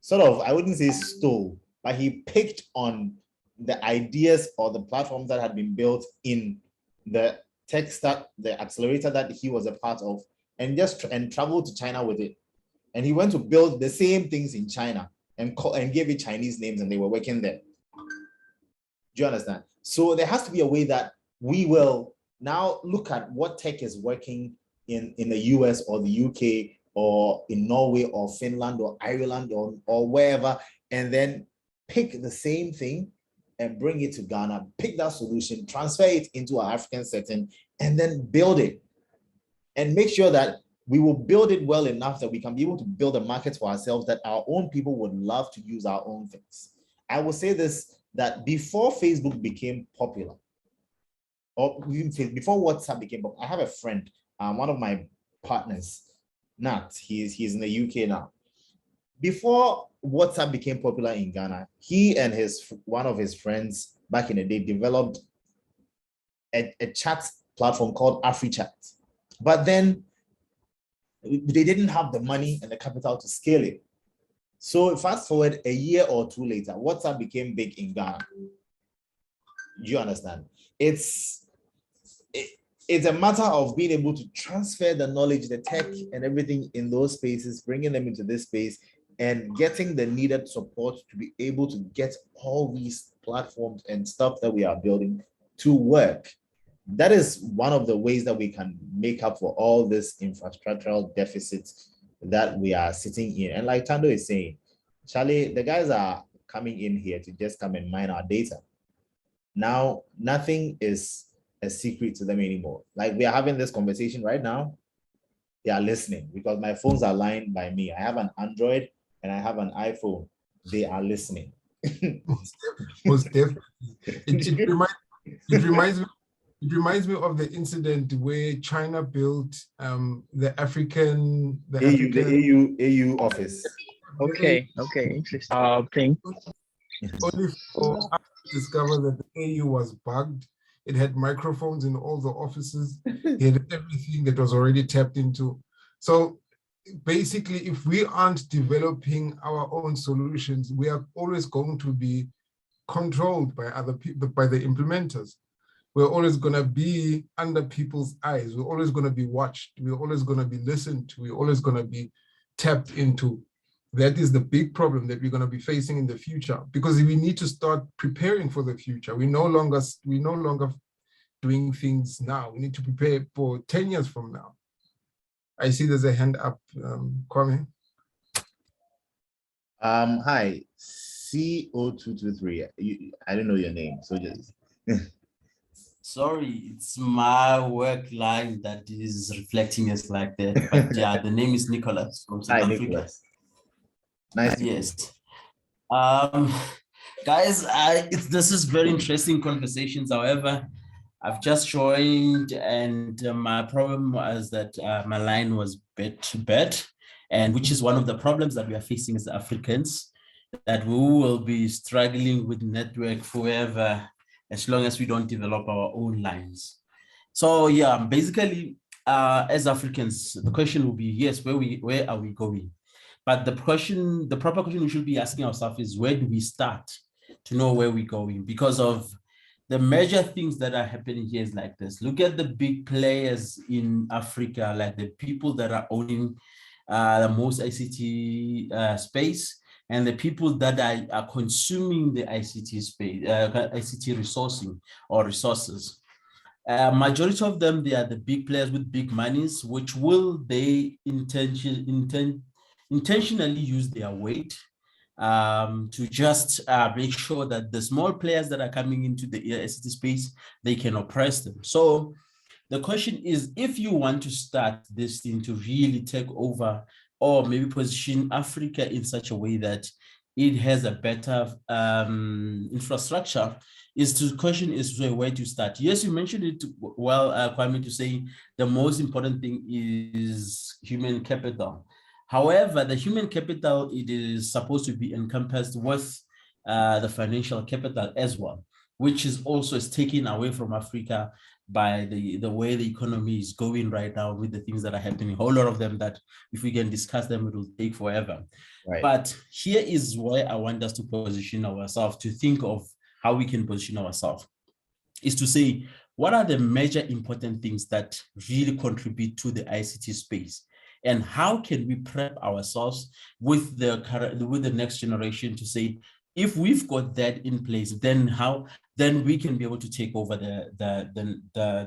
sort of, I wouldn't say stole, but he picked on the ideas or the platforms that had been built in the tech stack, the accelerator that he was a part of, and traveled to China with it. And he went to build the same things in China and gave it Chinese names, and they were working there. Do you understand? So there has to be a way that we will now look at what tech is working in the US or the UK or in Norway or Finland or Ireland or wherever, and then pick the same thing and bring it to Ghana, pick that solution, transfer it into our African setting, and then build it. And make sure that we will build it well enough that we can be able to build a market for ourselves, that our own people would love to use our own things. I will say this, that before Facebook became popular, or even before WhatsApp became popular, I have a friend, one of my partners, Nat, he's in the UK now. Before WhatsApp became popular in Ghana, he and one of his friends back in the day developed a chat platform called AfriChat. But then they didn't have the money and the capital to scale it. So fast forward a year or two later, WhatsApp became big in Ghana. Do you understand? It's a matter of being able to transfer the knowledge, the tech and everything in those spaces, bringing them into this space and getting the needed support to be able to get all these platforms and stuff that we are building to work. That is one of the ways that we can make up for all this infrastructural deficits that we are sitting in. And like Thando is saying, Charlie, the guys are coming in here to just come and mine our data. Now, nothing is a secret to them anymore. Like we are having this conversation right now, they are listening because my phones are lined by me. I have an Android and I have an iPhone. They are listening. Most definitely. It reminds me of the incident where China built the AU office. Okay, interesting. Thing. Only for us to discover that the AU was bugged. It had microphones in all the offices. It had everything that was already tapped into. So basically, if we aren't developing our own solutions, we are always going to be controlled by other people, by the implementers. We're always going to be under people's eyes. We're always going to be watched. We're always going to be listened to. We're always going to be tapped into. That is the big problem that we're going to be facing in the future, because we need to start preparing for the future. We're no longer doing things now. We need to prepare for 10 years from now. I see there's a hand up, Kwame. Hi, CO223. I don't know your name, so just. Sorry, it's my work line that is reflecting us like that. But yeah, the name is Nicholas from South Africa. Nicholas. Nice. Yes. Guys, this is very interesting conversations. However, I've just joined, and my problem was that my line was bad, and which is one of the problems that we are facing as Africans, that we will be struggling with network forever as long as we don't develop our own lines. So yeah, basically, as Africans, the question will be, yes, where are we going? But the proper question we should be asking ourselves is, where do we start to know where we're going? Because of the major things that are happening here is like this. Look at the big players in Africa, like the people that are owning the most ICT space. and the people that are consuming the ICT space, ICT resourcing or resources. Majority of them, they are the big players with big monies, which will they intentionally use their weight to just make sure that the small players that are coming into the ICT space, they can oppress them. So the question is, if you want to start this thing to really take over or maybe position Africa in such a way that it has a better infrastructure, the question is where to start. Yes, you mentioned it well, Kwame, to say the most important thing is human capital. However, the human capital, it is supposed to be encompassed with the financial capital as well, which is also taken away from Africa by the way the economy is going right now with the things that are happening. A whole lot of them that if we can discuss them, it will take forever. Right. But here is where I want us to position ourselves, to think of how we can position ourselves, is to say, what are the major important things that really contribute to the ICT space? And how can we prep ourselves with the next generation to say, if we've got that in place, then we can be able to take over the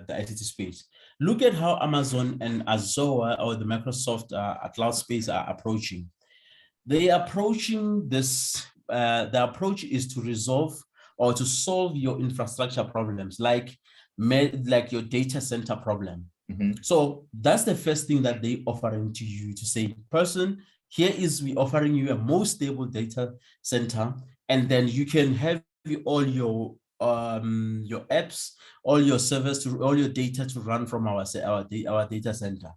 ICT space. Look at how Amazon and Azure or the Microsoft cloud space are approaching. They are approaching this, the approach is to resolve or to solve your infrastructure problems, like your data center problem. So that's the first thing that they offering to you, to say, person, here is we offering you a most stable data center, and then you can have all your apps, all your servers, all your data to run from our data center.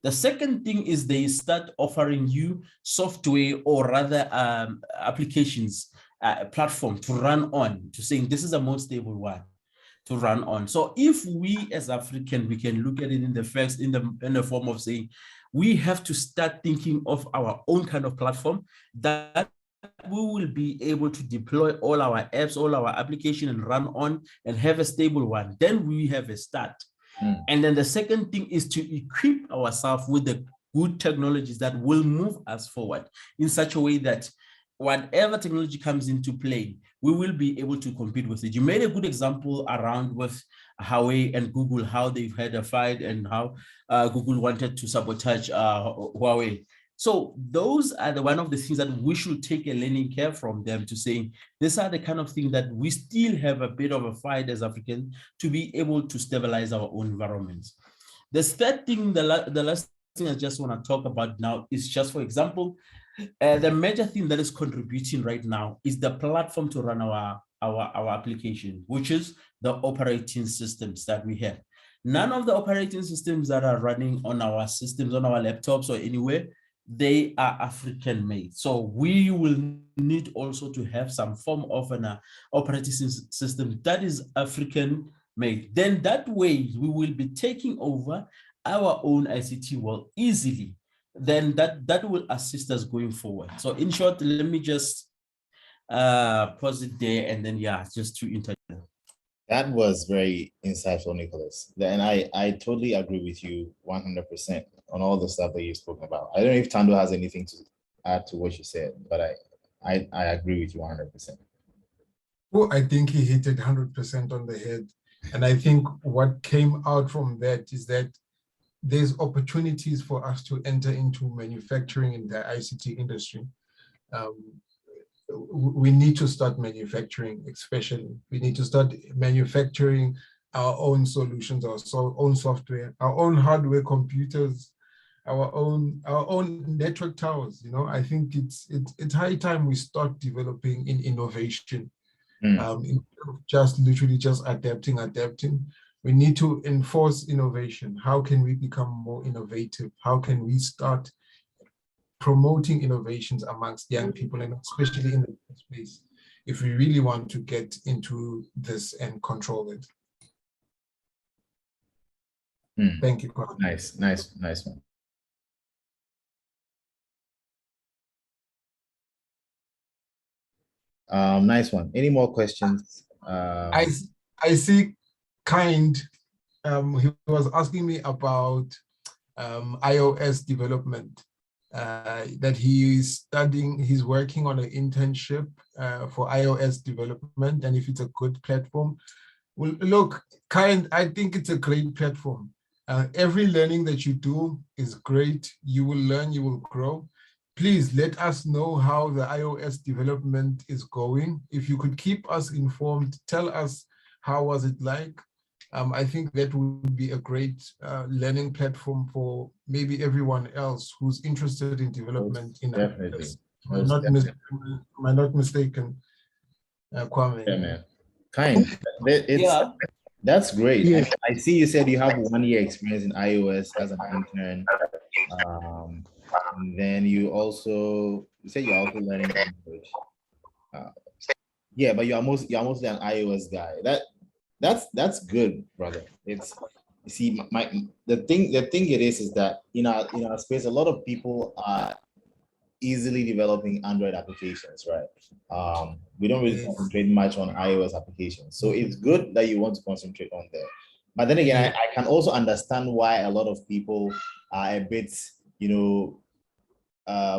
The second thing is they start offering you software, or rather applications, platform to run on, to saying this is a most stable one to run on. So if we as African, we can look at it in the form of saying, we have to start thinking of our own kind of platform that we will be able to deploy all our apps, all our application and run on and have a stable one. Then we have a start. And then the second thing is to equip ourselves with the good technologies that will move us forward in such a way that whatever technology comes into play, we will be able to compete with it. You made a good example around with Huawei and Google, how they've had a fight and how Google wanted to sabotage Huawei. So those are one of the things that we should take a learning curve from them, to say, these are the kind of things that we still have a bit of a fight as Africans to be able to stabilize our own environments. The third thing, the last thing I just want to talk about now is just, for example, the major thing that is contributing right now is the platform to run our application, which is the operating systems that we have. None of the operating systems that are running on our systems, on our laptops or anywhere, they are African made. So we will need also to have some form of an operating system that is African made. Then that way we will be taking over our own ICT world easily. Then that will assist us going forward. So in short, let me just pause it there, and then just to interview. That was very insightful, Nicholas. And I totally agree with you 100% on all the stuff that you've spoken about. I don't know if Thando has anything to add to what you said, but I agree with you 100%. Well, I think he hit it 100% on the head. And I think what came out from that is that there's opportunities for us to enter into manufacturing in the ICT industry. We need to start manufacturing, especially. We need to start manufacturing our own solutions, our own software, our own hardware, computers, our own network towers. I think it's high time we start developing in innovation. Instead of just literally just adapting. We need to enforce innovation. How can we become more innovative? How can we start promoting innovations amongst young people, and especially in the space, if we really want to get into this and control it? Thank you. Nice one. Nice one. Any more questions? I see Kind. He was asking me about iOS development. that he is studying, he's working on an internship for iOS development, and if it's a good platform. Well, look, I think it's a great platform. Every learning that you do is great. You will learn, you will grow. Please let us know how the iOS development is going. If you could keep us informed, tell us how was it like. I think that would be a great learning platform for maybe everyone else who's interested in development in Definitely. iOS. Am I not mistaken, Kwame? Yeah, man. It's that's great. Yes. I see you said you have 1 year experience in iOS as an intern. And then you said you're also learning English. Yeah, but you're mostly an iOS guy. That's good, brother. It's, you see, the thing it is that in our space, a lot of people are easily developing Android applications, right? We don't really concentrate much on iOS applications. So it's good that you want to concentrate on there. But then again, I can also understand why a lot of people are a bit,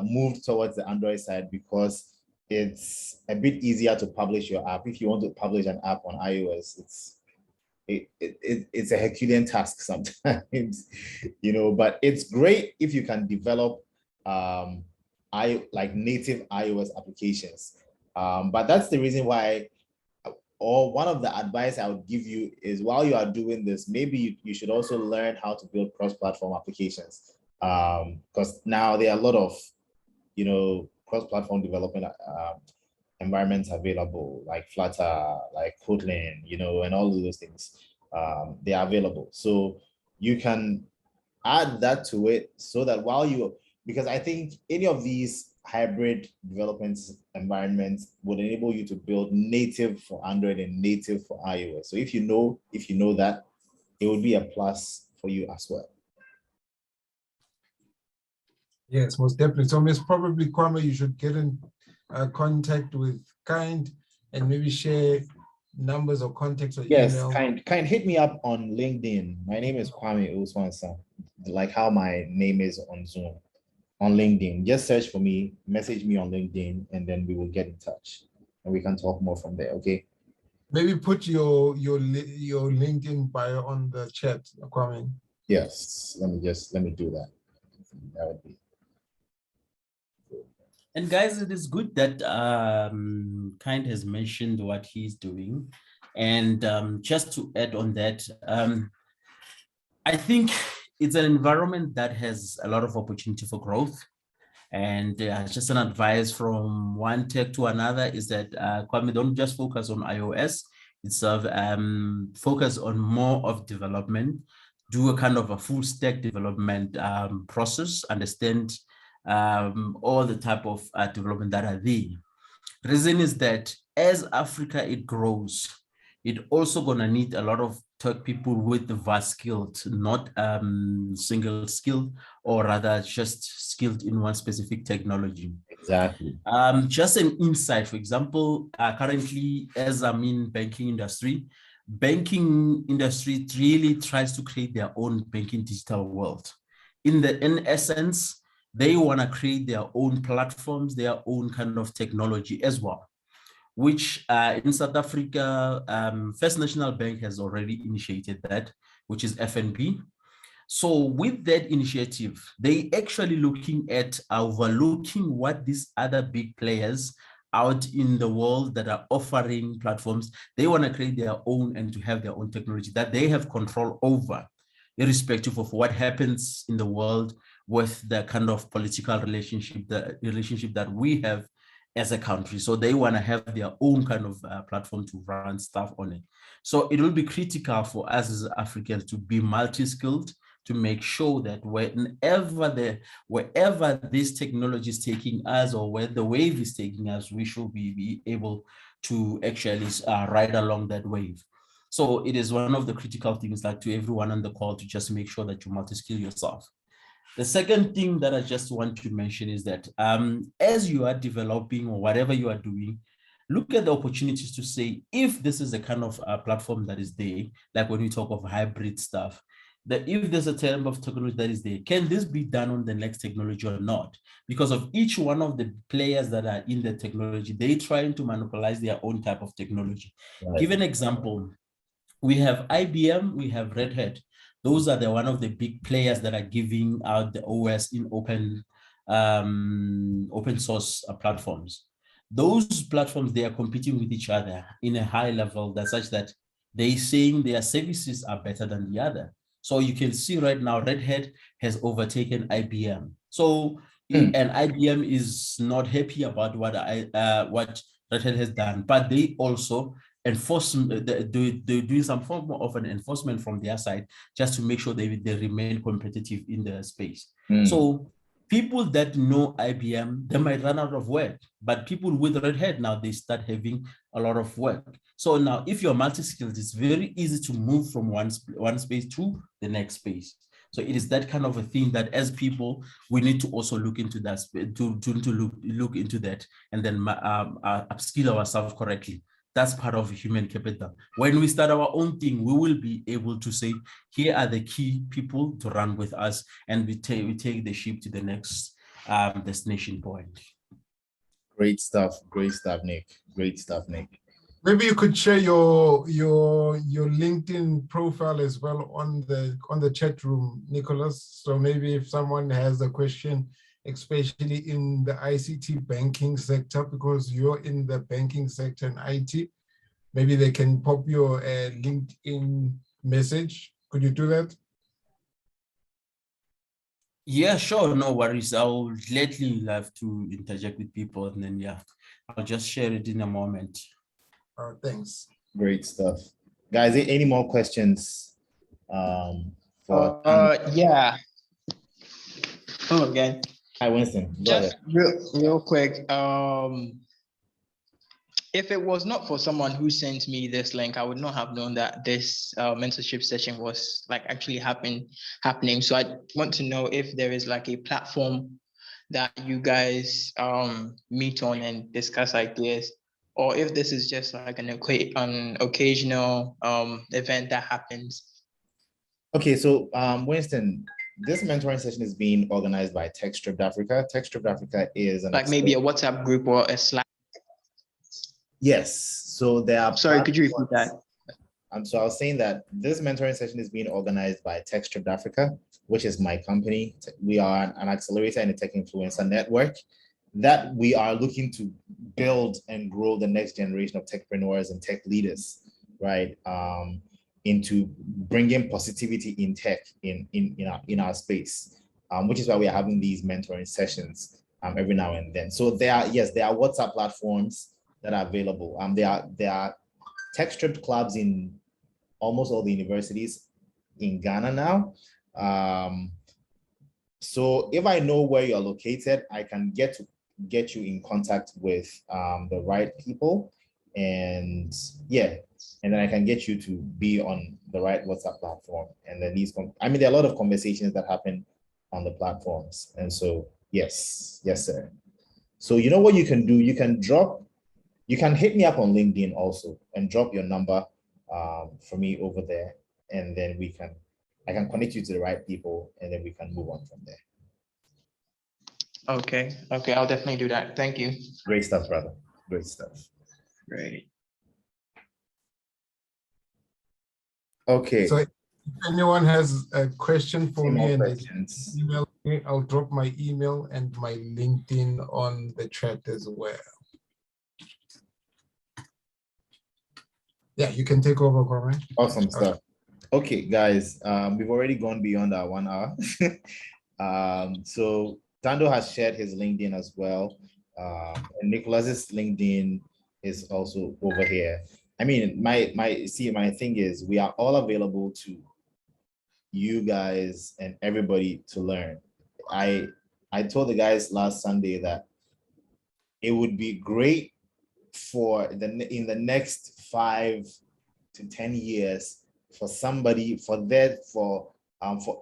moved towards the Android side, because it's a bit easier to publish your app. If you want to publish an app on iOS, it's a Herculean task sometimes, but it's great if you can develop like native iOS applications. But that's the reason why, or one of the advice I would give you is, while you are doing this, maybe you should also learn how to build cross-platform applications. Because now there are a lot of, cross-platform development environments available, like Flutter, like Kotlin, and all of those things. They are available. So you can add that to it, so that because I think any of these hybrid development environments would enable you to build native for Android and native for iOS. So if you know that, it would be a plus for you as well. Yes, most definitely. So Miss probably Kwame, you should get in contact with Kind and maybe share numbers or contacts or Yes, email. Kind, hit me up on LinkedIn. My name is Kwame Uswansa, like how my name is on Zoom. On LinkedIn, just search for me, message me on LinkedIn, and then we will get in touch and we can talk more from there. Okay. Maybe put your LinkedIn bio on the chat, Kwame. Yes. Let me do that. That would be. And guys, it is good that Kind has mentioned what he's doing. And just to add on that, I think it's an environment that has a lot of opportunity for growth. And just an advice from one tech to another is that Kwame, don't just focus on iOS itself, focus on more of development, do a kind of a full stack development process, understand all the type of development that are there. The reason is that as Africa, it grows, it also gonna need a lot of tech people with vast skills, not single skilled, or rather just skilled in one specific technology. Exactly. Just an insight, for example, currently as I'm in banking industry really tries to create their own banking digital world. In essence, they want to create their own platforms, their own kind of technology as well, which in South Africa, First National Bank has already initiated that, which is FNB. So with that initiative, they actually looking at overlooking what these other big players out in the world that are offering platforms. They want to create their own and to have their own technology that they have control over, irrespective of what happens in the world with the kind of political relationship that we have as a country. So they want to have their own kind of platform to run stuff on it. So it will be critical for us as Africans to be multi-skilled, to make sure that wherever this technology is taking us, or where the wave is taking us, we should be able to actually ride along that wave. So it is one of the critical things, like to everyone on the call, to just make sure that you multi-skill yourself. The second thing that I just want to mention is that as you are developing or whatever you are doing, look at the opportunities to say, if this is a kind of platform that is there, like when we talk of hybrid stuff, that if there's a type of technology that is there, can this be done on the next technology or not? Because of each one of the players that are in the technology, they trying to monopolize their own type of technology. Right. Give an example. We have IBM, we have Red Hat. Those are one of the big players that are giving out the OS in open source platforms. Those platforms, they are competing with each other in a high level that's such that they saying their services are better than the other. So you can see right now, Red Hat has overtaken IBM. So, and IBM is not happy about what Red Hat has done, but they also they're doing some form of an enforcement from their side just to make sure they remain competitive in the space. So people that know IBM, they might run out of work, but people with Red Hat now, they start having a lot of work. So now if you're multi-skilled, it's very easy to move from one space to the next space. So it is that kind of a thing that as people, we need to also look into that, to look into that and then upskill ourselves correctly. That's part of human capital. When we start our own thing, we will be able to say, here are the key people to run with us, and we take the ship to the next destination point. Great stuff, Nick. Great stuff, Nick. Maybe you could share your LinkedIn profile as well on the chat room, Nicholas. So maybe if someone has a question, especially in the ICT banking sector, because you're in the banking sector and IT, maybe they can pop your LinkedIn message. Could you do that? Yeah, sure, no worries. I'll gladly love to interject with people, and then yeah, I'll just share it in a moment. Thanks. Great stuff. Guys, any more questions? Yeah. Hello again. Hi, Winston. Go Just ahead. real quick. If it was not for someone who sent me this link, I would not have known that this mentorship session was like actually happening. So I want to know if there is like a platform that you guys meet on and discuss ideas, or if this is just like an occasional event that happens. Okay, so Winston, this mentoring session is being organized by TechStrip Africa. TechStrip Africa is like maybe a WhatsApp group or a Slack. Yes. So there are. Sorry, could you repeat that? So I was saying that this mentoring session is being organized by TechStrip Africa, which is my company. We are an accelerator in the tech influencer network that we are looking to build and grow the next generation of techpreneurs and tech leaders, right? Into bringing positivity in tech in our space, which is why we are having these mentoring sessions every now and then. So there are WhatsApp platforms that are available. There are TechStrip clubs in almost all the universities in Ghana now. So if I know where you're located, I can get you in contact with the right people, and yeah, and then I can get you to be on the right WhatsApp platform. And then there are a lot of conversations that happen on the platforms. And so yes, sir. So you know what you can do? You can hit me up on LinkedIn also and drop your number for me over there, and then I can connect you to the right people, and then we can move on from there. Okay, I'll definitely do that. Thank you. Great stuff, brother. Great stuff. Great. Okay. So if anyone has a question for me and they questions. email me, I'll drop my email and my LinkedIn on the chat as well. Yeah, you can take over, Kwame. Awesome stuff. Okay, guys, we've already gone beyond our 1 hour. So Thando has shared his LinkedIn as well. And Nicholas's LinkedIn is also over here. I mean, my thing is we are all available to you guys and everybody to learn. I told the guys last Sunday that it would be great for in the next 5 to 10 years for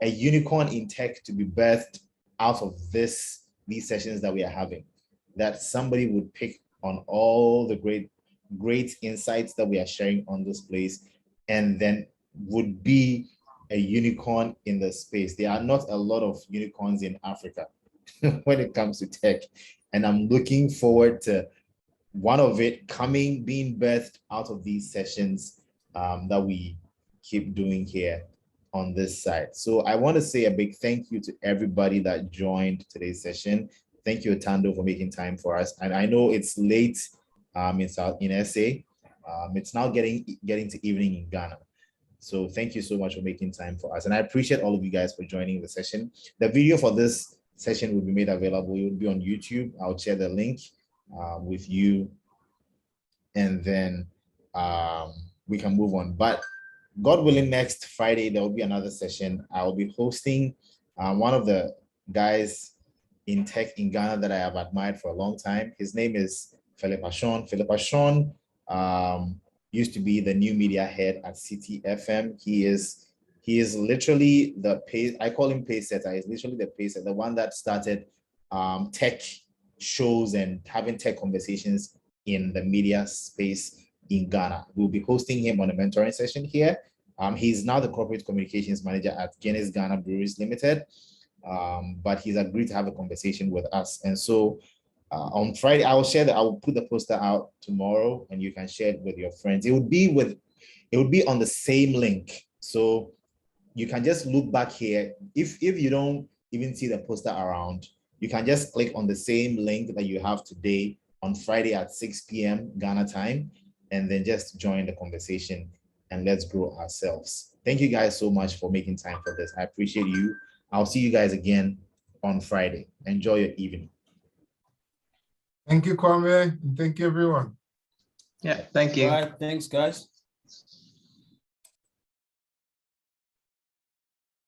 a unicorn in tech to be birthed out of these sessions that we are having, that somebody would pick on all the great insights that we are sharing on this place, and then would be a unicorn in the space. There are not a lot of unicorns in Africa when it comes to tech. And I'm looking forward to one of it being birthed out of these sessions that we keep doing here on this side. So I want to say a big thank you to everybody that joined today's session. Thank you, Thando, for making time for us. And I know it's late in SA. It's now getting to evening in Ghana. So thank you so much for making time for us. And I appreciate all of you guys for joining the session. The video for this session will be made available. It will be on YouTube. I'll share the link with you. And then we can move on. But God willing, next Friday, there will be another session. I will be hosting one of the guys in tech in Ghana that I have admired for a long time. His name is Philip Ashon. Philip Ashon used to be the new media head at City FM. He is literally I call him pace setter. He's literally the pace setter, the one that started tech shows and having tech conversations in the media space in Ghana. We'll be hosting him on a mentoring session here. He's now the corporate communications manager at Guinness Ghana Breweries Limited, but he's agreed to have a conversation with us. And so on Friday, I will put the poster out tomorrow, and you can share it with your friends. It would be on the same link, so you can just look back here. If you don't even see the poster around, you can just click on the same link that you have today on Friday at 6 p.m. Ghana time, and then just join the conversation and let's grow ourselves. Thank you guys so much for making time for this. I appreciate you. I'll see you guys again on Friday. Enjoy your evening. Thank you, Kwame, and thank you, everyone. Yeah, thank you. All right, thanks, guys.